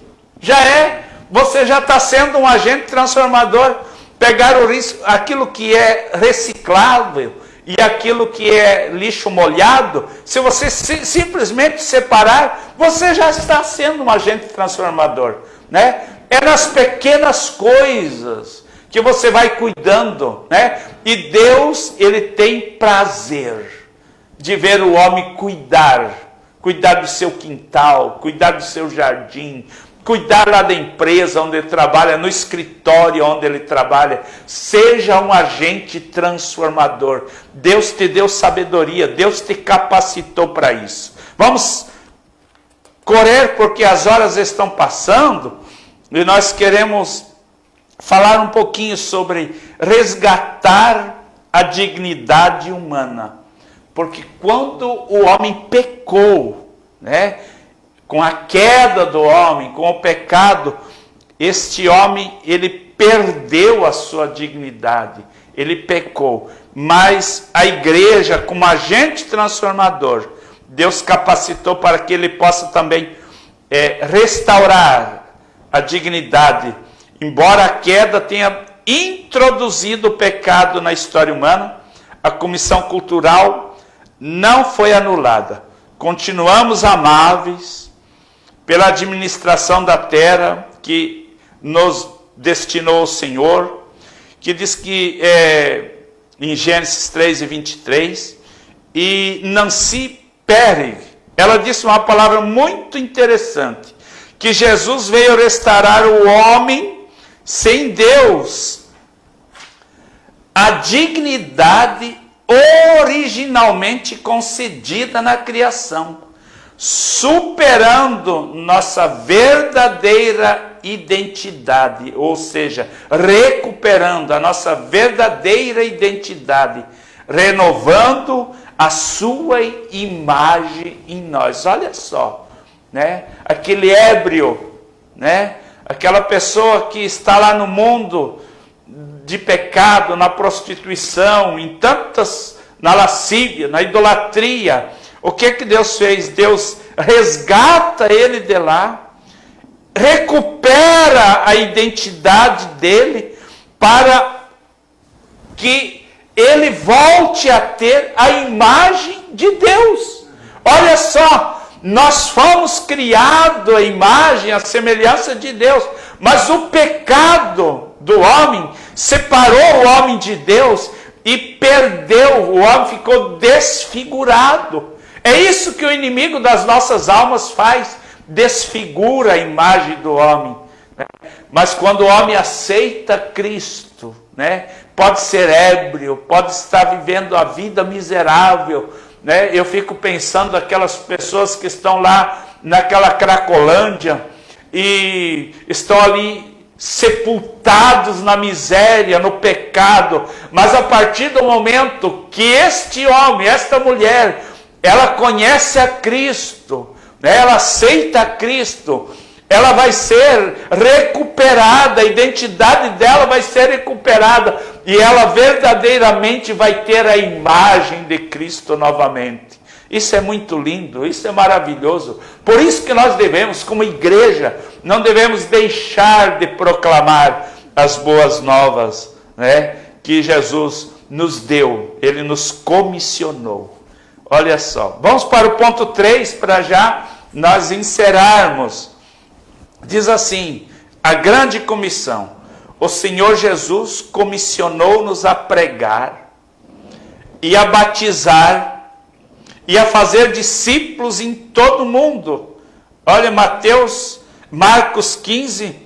você já está sendo um agente transformador. Pegar o lixo, aquilo que é reciclável e aquilo que é lixo molhado, se você simplesmente separar, você já está sendo um agente transformador, né? É nas pequenas coisas que você vai cuidando, né? E Deus, Ele tem prazer de ver o homem cuidar do seu quintal, cuidar do seu jardim, cuidar lá da empresa onde ele trabalha, no escritório onde ele trabalha. Seja um agente transformador. Deus te deu sabedoria, Deus te capacitou para isso. Vamos correr porque as horas estão passando e nós queremos falar um pouquinho sobre resgatar a dignidade humana. Porque quando o homem pecou, né, com a queda do homem, com o pecado, este homem, ele perdeu a sua dignidade, ele pecou. Mas a igreja, como agente transformador, Deus capacitou para que ele possa também restaurar a dignidade. Embora a queda tenha introduzido o pecado na história humana, a comissão cultural não foi anulada. Continuamos amáveis pela administração da terra que nos destinou o Senhor, que diz que em Gênesis 3:23, e Nancy Perry, ela disse uma palavra muito interessante, que Jesus veio restaurar o homem sem Deus, a dignidade originalmente concedida na criação, superando nossa verdadeira identidade, ou seja, recuperando a nossa verdadeira identidade, renovando a sua imagem em nós. Olha só, né? Aquele ébrio, né? Aquela pessoa que está lá no mundo de pecado, na prostituição, na lascívia, na idolatria. O que Deus fez? Deus resgata ele de lá, recupera a identidade dele, para que ele volte a ter a imagem de Deus. Olha só, nós fomos criados à imagem, à semelhança de Deus, mas o pecado do homem separou o homem de Deus e perdeu, o homem ficou desfigurado. É isso que o inimigo das nossas almas faz, desfigura a imagem do homem. Mas quando o homem aceita Cristo, né, pode ser ébrio, pode estar vivendo a vida miserável, né? Eu fico pensando aquelas pessoas que estão lá naquela Cracolândia e estão ali sepultados na miséria, no pecado, mas a partir do momento que este homem, esta mulher, ela conhece a Cristo, né? Ela aceita a Cristo, ela vai ser recuperada, a identidade dela vai ser recuperada, e ela verdadeiramente vai ter a imagem de Cristo novamente. Isso é muito lindo, isso é maravilhoso. Por isso que nós devemos, como igreja, não devemos deixar de proclamar as boas novas, né, que Jesus nos deu, Ele nos comissionou. Olha só, vamos para o ponto 3, para já nós encerrarmos. Diz assim, a grande comissão. O Senhor Jesus comissionou-nos a pregar e a batizar e a fazer discípulos em todo o mundo. Olha, Marcos 15,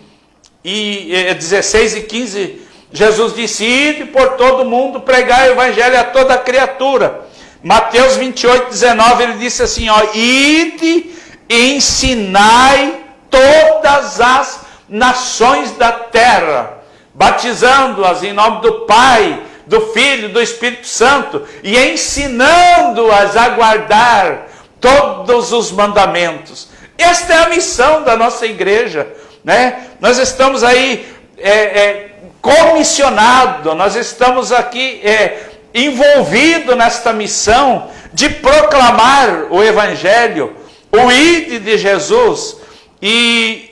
16 e 15, Jesus disse, ide por todo o mundo, pregar o evangelho a toda criatura. Mateus 28, 19, ele disse assim, ó, ide e ensinai todas as nações da terra, batizando-as em nome do Pai, do Filho, do Espírito Santo, e ensinando-as a guardar todos os mandamentos. Esta é a missão da nossa igreja, né? Nós estamos aí comissionados, nós estamos aqui envolvido nesta missão de proclamar o Evangelho, o ide de Jesus e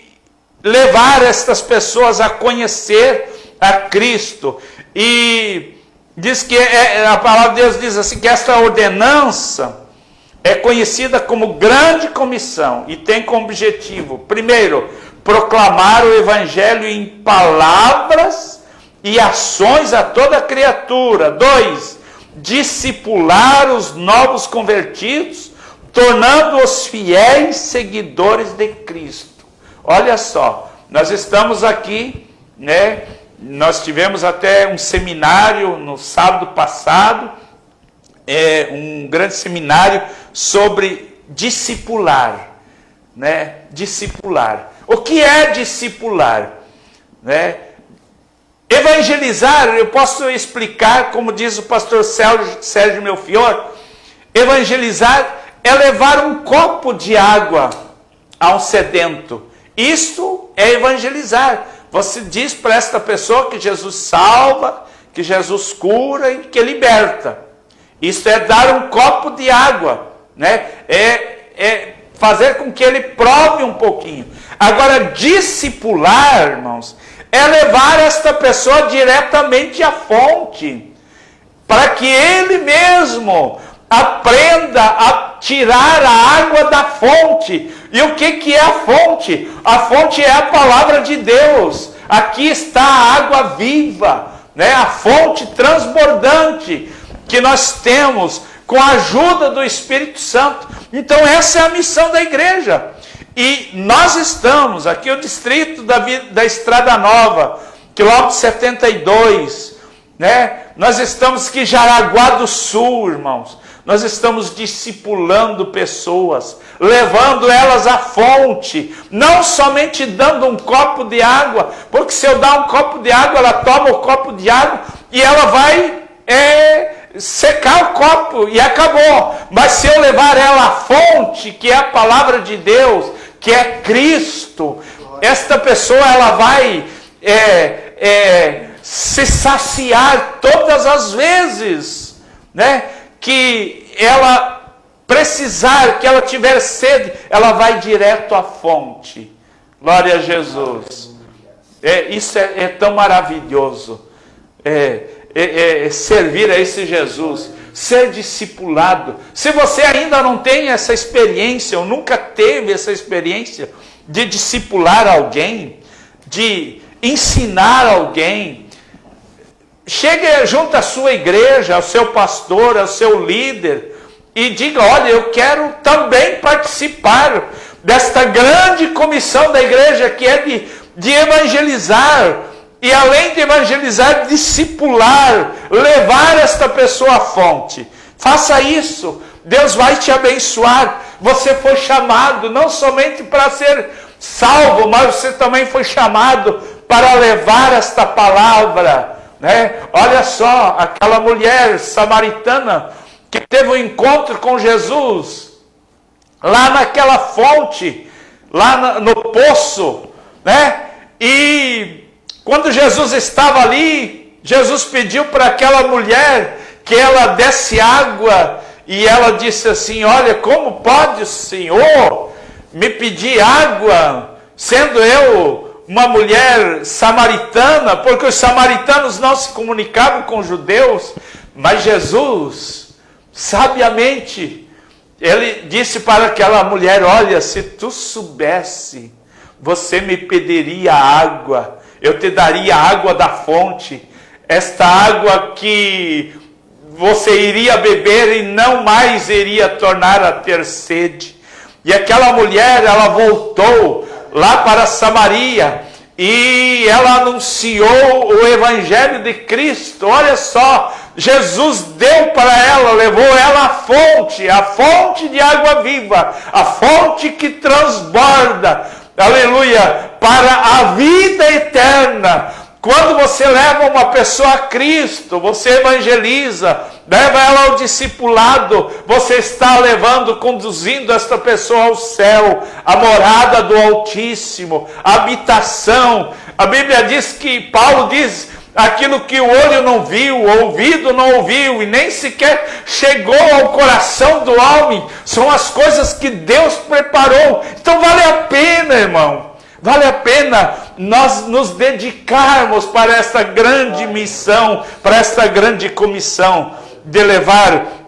levar estas pessoas a conhecer a Cristo. E diz que a palavra de Deus diz assim, que esta ordenança é conhecida como grande comissão e tem como objetivo, primeiro, proclamar o Evangelho em palavras e ações a toda criatura. 2, discipular os novos convertidos, tornando-os fiéis seguidores de Cristo. Olha só, nós estamos aqui, né? Nós tivemos até um seminário no sábado passado, um grande seminário sobre discipular, né? Discipular. O que é discipular? Né? Evangelizar, eu posso explicar, como diz o pastor Sérgio Melchior, evangelizar é levar um copo de água a um sedento. Isso é evangelizar. Você diz para esta pessoa que Jesus salva, que Jesus cura e que liberta. Isso é dar um copo de água, né? É fazer com que ele prove um pouquinho. Agora, discipular, irmãos, é levar esta pessoa diretamente à fonte, para que ele mesmo aprenda a tirar a água da fonte. E o que é a fonte? A fonte é a palavra de Deus. Aqui está a água viva, né? A fonte transbordante que nós temos com a ajuda do Espírito Santo. Então essa é a missão da igreja. E nós estamos aqui, o distrito da Estrada Nova, quilômetro 72, né? Nós estamos aqui em Jaraguá do Sul, irmãos. Nós estamos discipulando pessoas, levando elas à fonte, não somente dando um copo de água, porque se eu dar um copo de água, ela toma o copo de água e ela vai secar o copo e acabou. Mas se eu levar ela à fonte, que é a palavra de Deus, que é Cristo, esta pessoa ela vai se saciar todas as vezes, né? Que ela precisar, que ela tiver sede, ela vai direto à fonte. Glória a Jesus. Isso é tão maravilhoso. Servir a esse Jesus, ser discipulado. Se você ainda não tem essa experiência, ou nunca teve essa experiência de discipular alguém, de ensinar alguém, chegue junto à sua igreja, ao seu pastor, ao seu líder, e diga: olha, eu quero também participar desta grande comissão da igreja, que é de evangelizar, e além de evangelizar, discipular, levar esta pessoa à fonte. Faça isso, Deus vai te abençoar. Você foi chamado não somente para ser salvo, mas você também foi chamado para levar esta palavra, né? Olha só, aquela mulher samaritana que teve um encontro com Jesus, lá naquela fonte, lá no poço, né? E quando Jesus estava ali, Jesus pediu para aquela mulher que ela desse água, e ela disse assim: olha, como pode o Senhor me pedir água, sendo eu uma mulher samaritana? Porque os samaritanos não se comunicavam com os judeus. Mas Jesus, sabiamente, ele disse para aquela mulher: olha, se tu soubesse, você me pediria água, eu te daria água da fonte, esta água que você iria beber e não mais iria tornar a ter sede. E aquela mulher, ela voltou lá para Samaria e ela anunciou o Evangelho de Cristo. Olha só, Jesus deu para ela, levou ela à fonte de água viva, a fonte que transborda, aleluia, para a vida eterna. Quando você leva uma pessoa a Cristo, você evangeliza, leva ela ao discipulado, você está levando, conduzindo esta pessoa ao céu, a morada do Altíssimo, a habitação. A Bíblia diz que, Paulo diz aquilo que o olho não viu, o ouvido não ouviu e nem sequer chegou ao coração do homem, são as coisas que Deus preparou. Então vale a pena, irmão, vale a pena nós nos dedicarmos para esta grande missão, para esta grande comissão de levar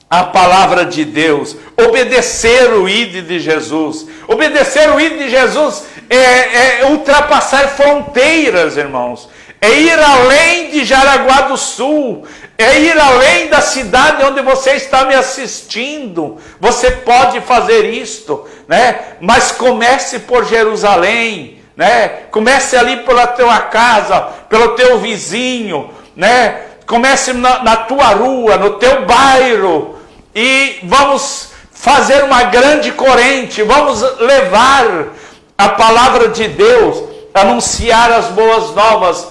a palavra de Deus, obedecer o ID de Jesus. Obedecer o ID de Jesus é ultrapassar fronteiras, irmãos. É ir além de Jaraguá do Sul, é ir além da cidade onde você está me assistindo. Você pode fazer isto, né? Mas comece por Jerusalém, né? Comece ali pela tua casa, pelo teu vizinho, né? Comece na tua rua, no teu bairro, e vamos fazer uma grande corrente, vamos levar a palavra de Deus, anunciar as boas novas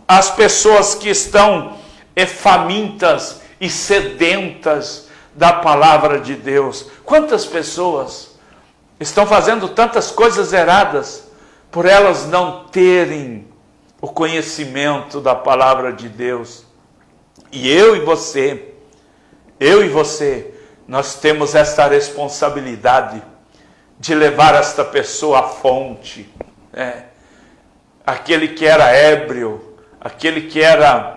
às pessoas que estão famintas e sedentas da palavra de Deus. Quantas pessoas estão fazendo tantas coisas erradas por elas não terem o conhecimento da palavra de Deus? E eu e você, nós temos esta responsabilidade de levar esta pessoa à fonte. Aquele que era ébrio, aquele que era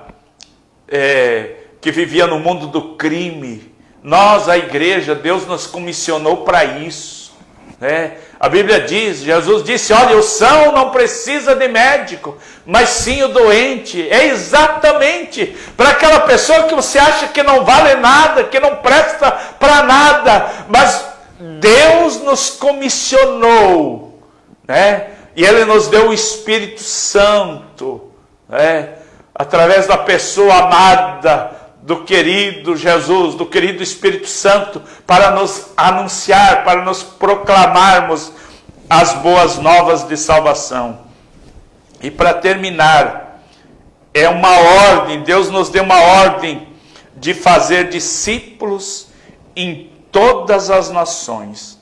que vivia no mundo do crime. Nós, a igreja, Deus nos comissionou para isso. A Bíblia diz, Jesus disse, olha, o são não precisa de médico, mas sim o doente. É exatamente para aquela pessoa que você acha que não vale nada, que não presta para nada, mas Deus nos comissionou, e Ele nos deu o Espírito Santo, através da pessoa amada do querido Jesus, do querido Espírito Santo, para nos anunciar, para nos proclamarmos as boas novas de salvação. E para terminar, é uma ordem, Deus nos deu uma ordem de fazer discípulos em todas as nações.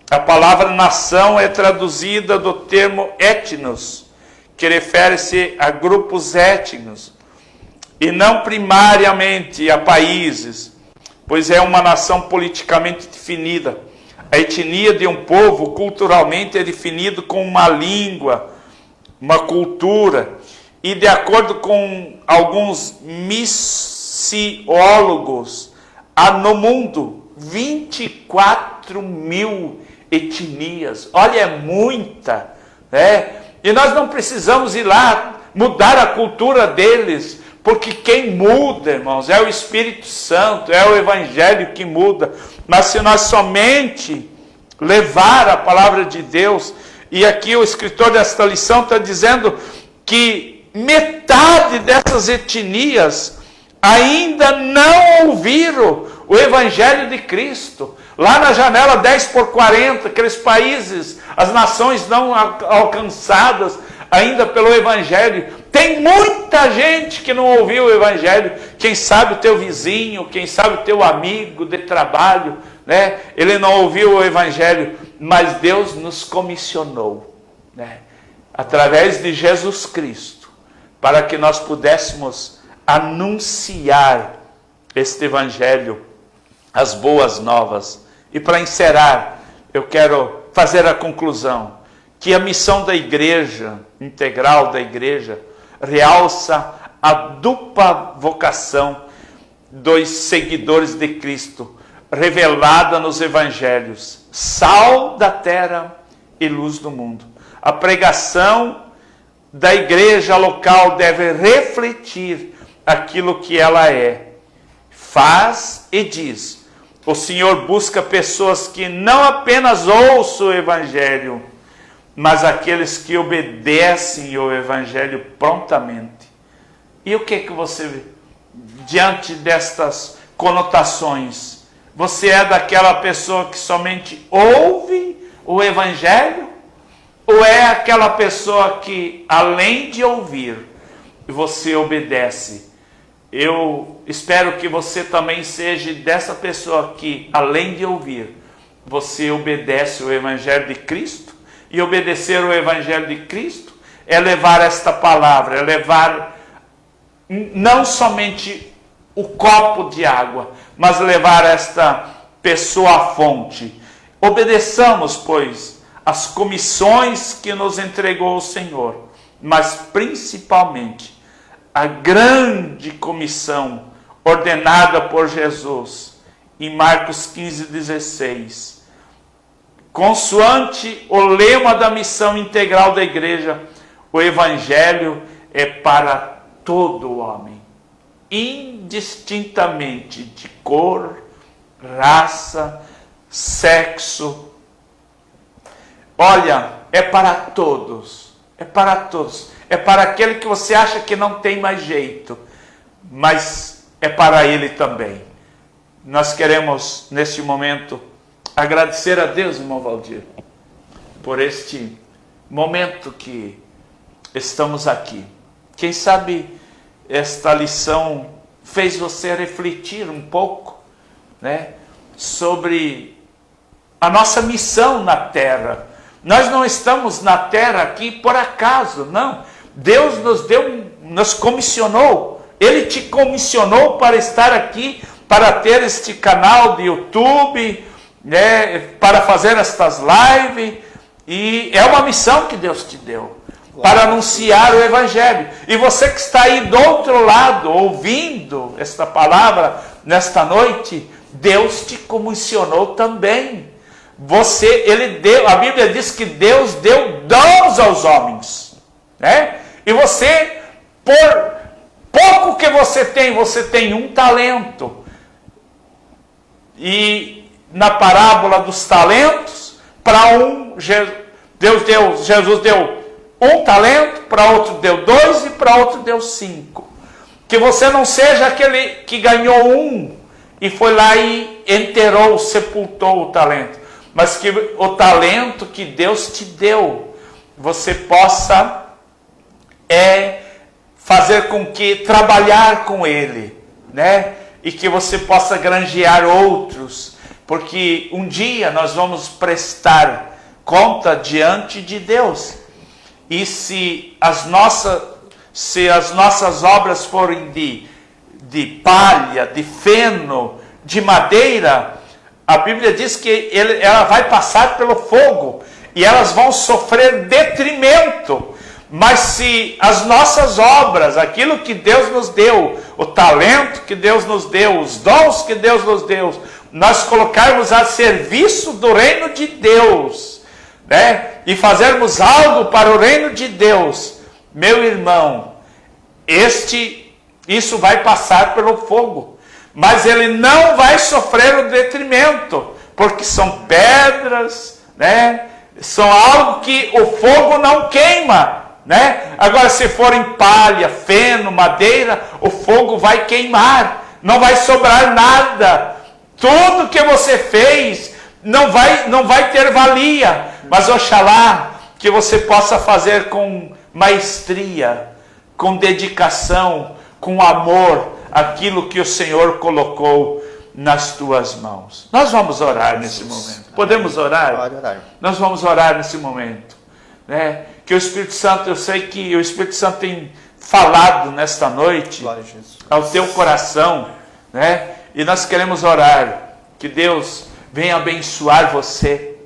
A palavra nação é traduzida do termo etnos, que refere-se a grupos étnicos, e não primariamente a países, pois é uma nação politicamente definida. A etnia de um povo culturalmente é definido com uma língua, uma cultura, e de acordo com alguns missiólogos, há no mundo 24 mil etnias. Olha, é muita, E nós não precisamos ir lá mudar a cultura deles, porque quem muda, irmãos, é o Espírito Santo, é o Evangelho que muda. Mas se nós somente levar a palavra de Deus, e aqui o escritor desta lição está dizendo que metade dessas etnias ainda não ouviram o Evangelho de Cristo. Lá na janela 10/40, aqueles países, as nações não alcançadas ainda pelo Evangelho, tem muita gente que não ouviu o Evangelho. Quem sabe o teu vizinho, quem sabe o teu amigo de trabalho, ele não ouviu o Evangelho, mas Deus nos comissionou, através de Jesus Cristo, para que nós pudéssemos anunciar este Evangelho, as boas novas. E para encerrar, eu quero fazer a conclusão, que a missão da igreja, integral da igreja, realça a dupla vocação dos seguidores de Cristo, revelada nos evangelhos: sal da terra e luz do mundo. A pregação da igreja local deve refletir aquilo que ela é. Faz e diz: o Senhor busca pessoas que não apenas ouçam o evangelho, mas aqueles que obedecem ao evangelho prontamente. E o que você, diante destas conotações, você é daquela pessoa que somente ouve o evangelho? Ou é aquela pessoa que, além de ouvir, você obedece? Eu espero que você também seja dessa pessoa que, além de ouvir, você obedece o Evangelho de Cristo. E obedecer o Evangelho de Cristo é levar esta palavra, é levar não somente o copo de água, mas levar esta pessoa à fonte. Obedeçamos, pois, as comissões que nos entregou o Senhor, mas principalmente a grande comissão ordenada por Jesus em Marcos 15:16. Consoante o lema da missão integral da igreja, o evangelho é para todo homem, indistintamente de cor, raça, sexo. Olha, é para todos, é para todos. É para aquele que você acha que não tem mais jeito, mas é para ele também. Nós queremos, neste momento, agradecer a Deus, irmão Valdir, por este momento que estamos aqui. Quem sabe esta lição fez você refletir um pouco, né, sobre a nossa missão na terra. Nós não estamos na terra aqui por acaso, não. Deus nos comissionou. Ele te comissionou para estar aqui, para ter este canal de YouTube, né, para fazer estas lives, e é uma missão que Deus te deu, para anunciar o Evangelho. E você que está aí do outro lado, ouvindo esta palavra nesta noite, Deus te comissionou também. A Bíblia diz que Deus deu dons aos homens, né? E você, por pouco que você tem um talento. E na parábola dos talentos, para Jesus deu um talento, para outro deu 2 e para outro deu 5. Que você não seja aquele que ganhou um e foi lá e enterrou, sepultou o talento, mas que o talento que Deus te deu, você possa fazer com que trabalhar com ele, né? E que você possa granjear outros, porque um dia nós vamos prestar conta diante de Deus. E se as nossas obras forem de palha, de feno, de madeira, a Bíblia diz que ela vai passar pelo fogo e elas vão sofrer detrimento. Mas se as nossas obras, aquilo que Deus nos deu, o talento que Deus nos deu, os dons que Deus nos deu, nós colocarmos a serviço do reino de Deus, né? E fazermos algo para o reino de Deus, meu irmão, isso vai passar pelo fogo, mas ele não vai sofrer o detrimento, porque são pedras, né? São algo que o fogo não queima, né? Agora, se forem palha, feno, madeira, o fogo vai queimar, não vai sobrar nada. Tudo que você fez não vai ter valia, mas oxalá que você possa fazer com maestria, com dedicação, com amor, aquilo que o Senhor colocou nas tuas mãos. Nós vamos orar nesse momento. Podemos orar? Pode orar. Nós vamos orar nesse momento, né? Que o Espírito Santo, eu sei que o Espírito Santo tem falado nesta noite ao teu coração, né? E nós queremos orar que Deus venha abençoar você,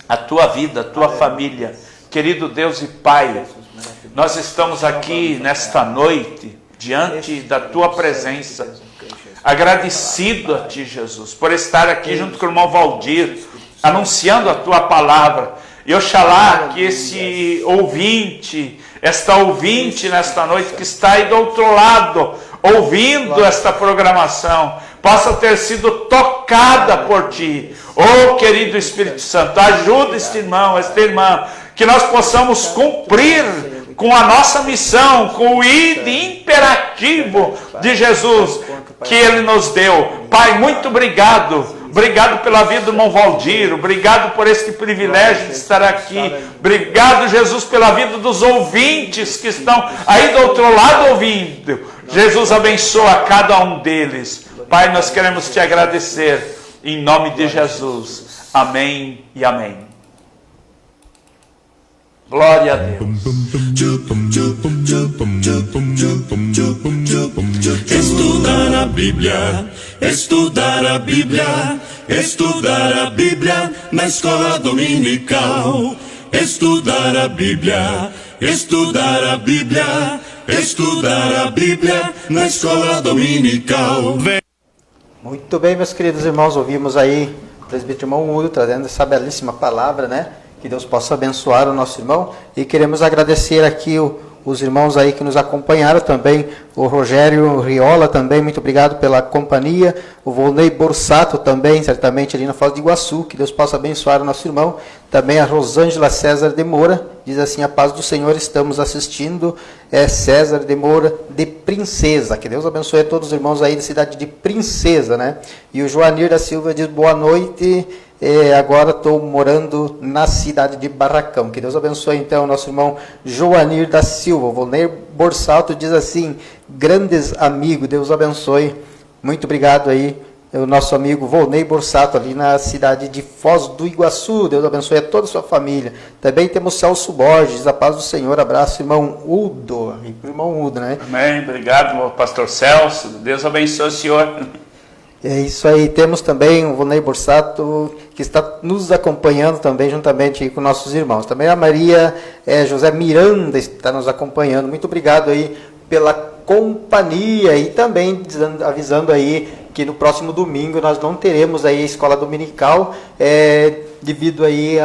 a tua vida, a tua família. Querido Deus e Pai, nós estamos aqui nesta noite diante da tua presença, agradecido a ti, Jesus, por estar aqui junto com o irmão Valdir, anunciando a tua palavra. E oxalá que esta ouvinte nesta noite que está aí do outro lado, ouvindo esta programação, possa ter sido tocada por ti. Oh, querido Espírito Santo, ajuda este irmão, esta irmã, que nós possamos cumprir com a nossa missão, com o ID imperativo de Jesus que Ele nos deu. Pai, muito obrigado. Obrigado pela vida do irmão Valdir. Obrigado por este privilégio de estar aqui. Obrigado, Jesus, pela vida dos ouvintes que estão aí do outro lado ouvindo. Jesus, abençoa cada um deles. Pai, nós queremos te agradecer em nome de Jesus. Amém e amém. Glória a Deus. Bíblia, estudar a Bíblia, estudar a Bíblia na escola dominical. Estudar a Bíblia, estudar a Bíblia, estudar a Bíblia na escola dominical. Muito bem, meus queridos irmãos, ouvimos aí o presbítero irmão Udo trazendo essa belíssima palavra, né? Que Deus possa abençoar o nosso irmão. E queremos agradecer aqui os irmãos aí que nos acompanharam também, o Rogério Riola também, muito obrigado pela companhia, o Volney Borsato também, certamente ali na Foz de Iguaçu, que Deus possa abençoar o nosso irmão, também a Rosângela César de Moura, diz assim: a paz do Senhor, estamos assistindo, César de Moura de Princesa, que Deus abençoe a todos os irmãos aí da cidade de Princesa, né? E o Joanir da Silva diz: boa noite, agora estou morando na cidade de Barracão. Que Deus abençoe então o nosso irmão Joanir da Silva. O Volney Borsalto diz assim: grandes amigos, Deus abençoe. Muito obrigado aí, o nosso amigo Volney Borsato, ali na cidade de Foz do Iguaçu. Deus abençoe a toda a sua família. Também temos Celso Borges, a paz do Senhor. Abraço, irmão Udo. Irmão Udo, né? Amém. Obrigado, pastor Celso. Deus abençoe o senhor. É isso aí. Temos também o Volney Borsato, que está nos acompanhando também, juntamente com nossos irmãos. Também a Maria José Miranda está nos acompanhando. Muito obrigado aí pela companhia. E também avisando aí que no próximo domingo nós não teremos aí a escola dominical, devido aí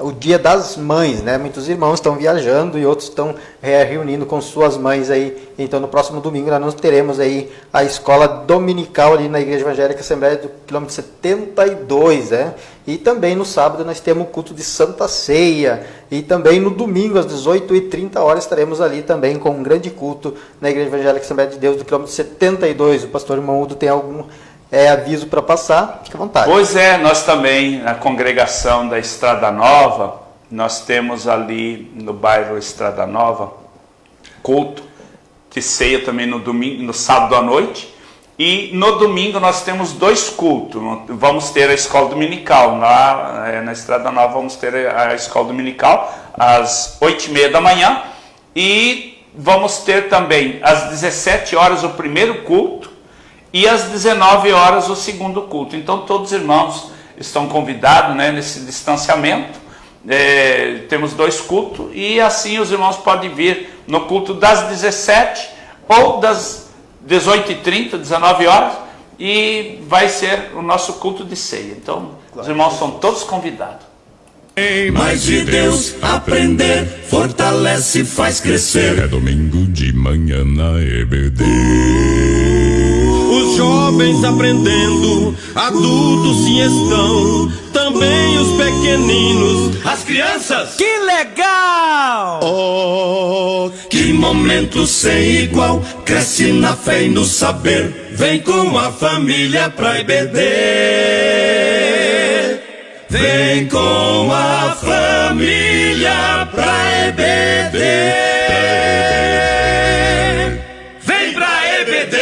o Dia das Mães, né? Muitos irmãos estão viajando e outros estão reunindo com suas mães aí. Então, no próximo domingo nós teremos aí a escola dominical ali na Igreja Evangélica Assembleia do quilômetro 72, né? E também no sábado nós temos o culto de Santa Ceia. E também no domingo, às 18h30, estaremos ali também com um grande culto na Igreja Evangélica Assembleia de Deus do quilômetro 72. O pastor irmão Udo tem algum aviso para passar? Fique à vontade. Pois é, nós também, na congregação da Estrada Nova, nós temos ali no bairro Estrada Nova, culto de ceia também no domingo, no sábado à noite. E no domingo nós temos 2 cultos. Vamos ter a escola dominical. Lá na Estrada Nova vamos ter a escola dominical às 8h30 da manhã. E vamos ter também às 17 horas o primeiro culto e às 19 horas o segundo culto. Então todos os irmãos estão convidados, né, nesse distanciamento. Temos 2 cultos e assim os irmãos podem vir no culto das 17 ou das 18h30, 19 horas, e vai ser o nosso culto de ceia. Então os irmãos são todos convidados. Mais de Deus aprender, fortalece e faz crescer. É domingo de manhã na EBD. Os jovens aprendendo, adultos sim estão, também os pequeninos, as crianças. Que legal! Oh, que momento sem igual, cresce na fé e no saber, vem com a família pra EBD. Vem com a família pra EBD. Vem pra EBD.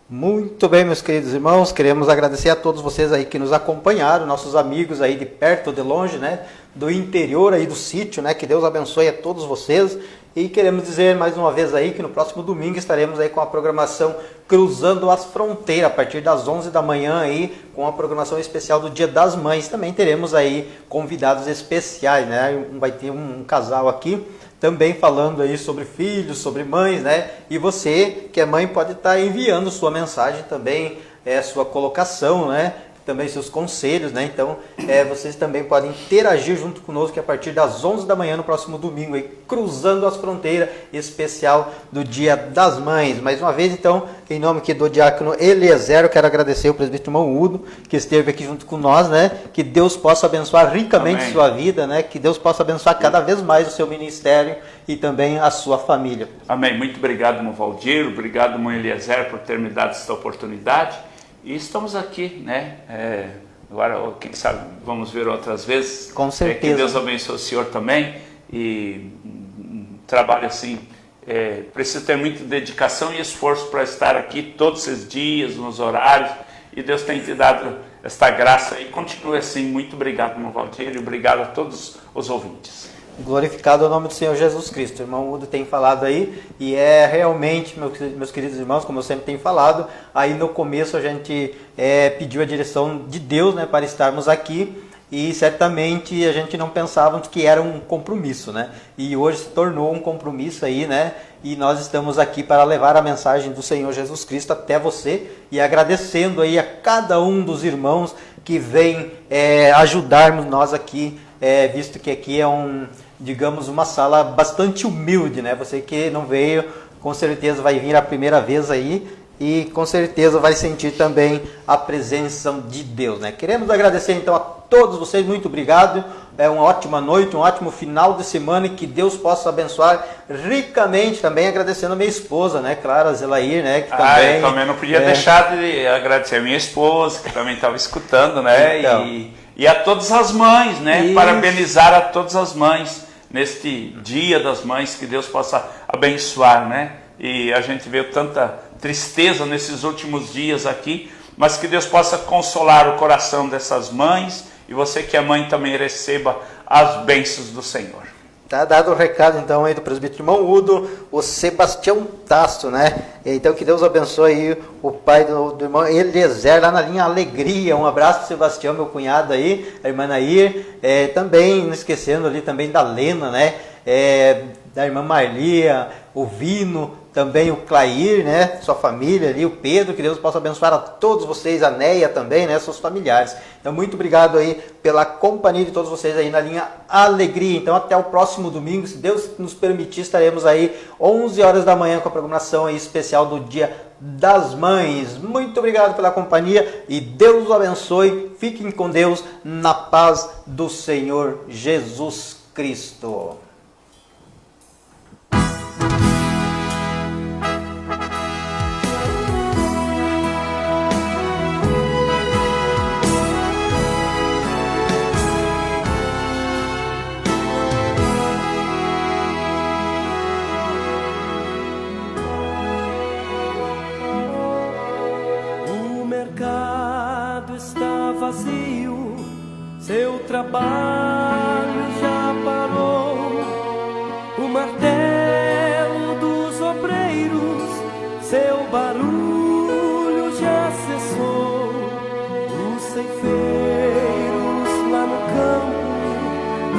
Muito bem, meus queridos irmãos, queremos agradecer a todos vocês aí que nos acompanharam, nossos amigos aí de perto ou de longe, né, do interior aí do sítio, né, que Deus abençoe a todos vocês. E queremos dizer mais uma vez aí que no próximo domingo estaremos aí com a programação Cruzando as Fronteiras, a partir das 11 da manhã aí, com a programação especial do Dia das Mães. Também teremos aí convidados especiais, né? Vai ter um casal aqui também falando aí sobre filhos, sobre mães, né? E você que é mãe pode estar enviando sua mensagem também, sua colocação, né? Também seus conselhos, né? Então, vocês também podem interagir junto conosco a partir das 11 da manhã no próximo domingo, aí, Cruzando as Fronteiras, especial do Dia das Mães. Mais uma vez, então, em nome aqui do diácono Eliezer, eu quero agradecer o presbítero irmão Udo, que esteve aqui junto com nós, né? Que Deus possa abençoar ricamente Amém. Sua vida, né? Que Deus possa abençoar cada vez mais o seu ministério e também a sua família. Amém. Muito obrigado, irmão Valdir. Obrigado, irmão Eliezer, por ter me dado essa oportunidade. E estamos aqui, né? Agora, quem sabe, vamos ver outras vezes. Com certeza. Que Deus abençoe o senhor também. E um trabalho assim, precisa ter muita dedicação e esforço para estar aqui todos esses dias, nos horários. E Deus tem te dado esta graça. E continue assim. Muito obrigado, irmão Valdir. E obrigado a todos os ouvintes. Glorificado é o nome do Senhor Jesus Cristo. O irmão Udo tem falado aí, e é realmente, meus queridos irmãos, como eu sempre tenho falado, aí no começo a gente pediu a direção de Deus, né, para estarmos aqui, e certamente a gente não pensávamos que era um compromisso, né? E hoje se tornou um compromisso aí, né? E nós estamos aqui para levar a mensagem do Senhor Jesus Cristo até você, e agradecendo aí a cada um dos irmãos que vem ajudarmos nós aqui, visto que aqui é digamos, uma sala bastante humilde, né? Você que não veio, com certeza vai vir a primeira vez aí e com certeza vai sentir também a presença de Deus, né? Queremos agradecer então a todos vocês, muito obrigado. Uma ótima noite, um ótimo final de semana, e que Deus possa abençoar ricamente. Também agradecendo a minha esposa, né, Clara Zelair, né, que também... Eu também não podia deixar de agradecer a minha esposa, que também estava escutando, né, então, e a todas as mães, né, parabenizar a todas as mães neste Dia das Mães, que Deus possa abençoar, né, e a gente vê tanta tristeza nesses últimos dias aqui, mas que Deus possa consolar o coração dessas mães, e você que é mãe também receba as bênçãos do Senhor. Tá dado o recado então aí do presbítero irmão Udo, o Sebastião Tasso, né? Então que Deus abençoe aí o pai do irmão Eliezer, lá na linha Alegria. Um abraço pro Sebastião, meu cunhado aí, a irmã Nair, também não esquecendo ali também da Lena, né? Da irmã Marlia, o Vino, também o Clair, né, sua família ali, o Pedro, que Deus possa abençoar a todos vocês, a Neia também, né, seus familiares. Então, muito obrigado aí pela companhia de todos vocês aí na linha Alegria. Então, até o próximo domingo, se Deus nos permitir, estaremos aí 11 horas da manhã com a programação aí especial do Dia das Mães. Muito obrigado pela companhia e Deus os abençoe. Fiquem com Deus na paz do Senhor Jesus Cristo. Vazio, seu trabalho já parou, o martelo dos obreiros, seu barulho já cessou, os ceifeiros lá no campo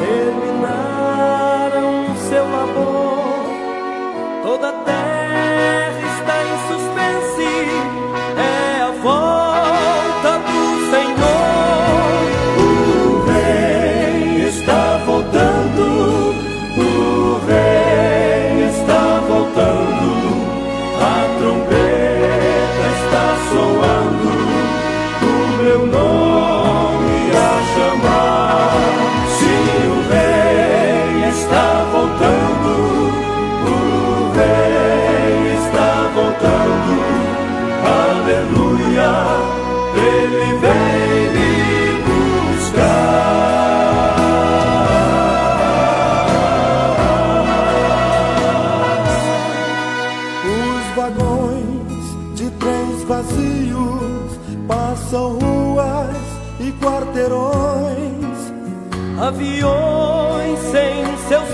terminaram seu labor, toda a terra está em suspense, é a volta do Senhor. Ele vem me buscar. Os vagões de trens vazios passam ruas e quarteirões, aviões sem seus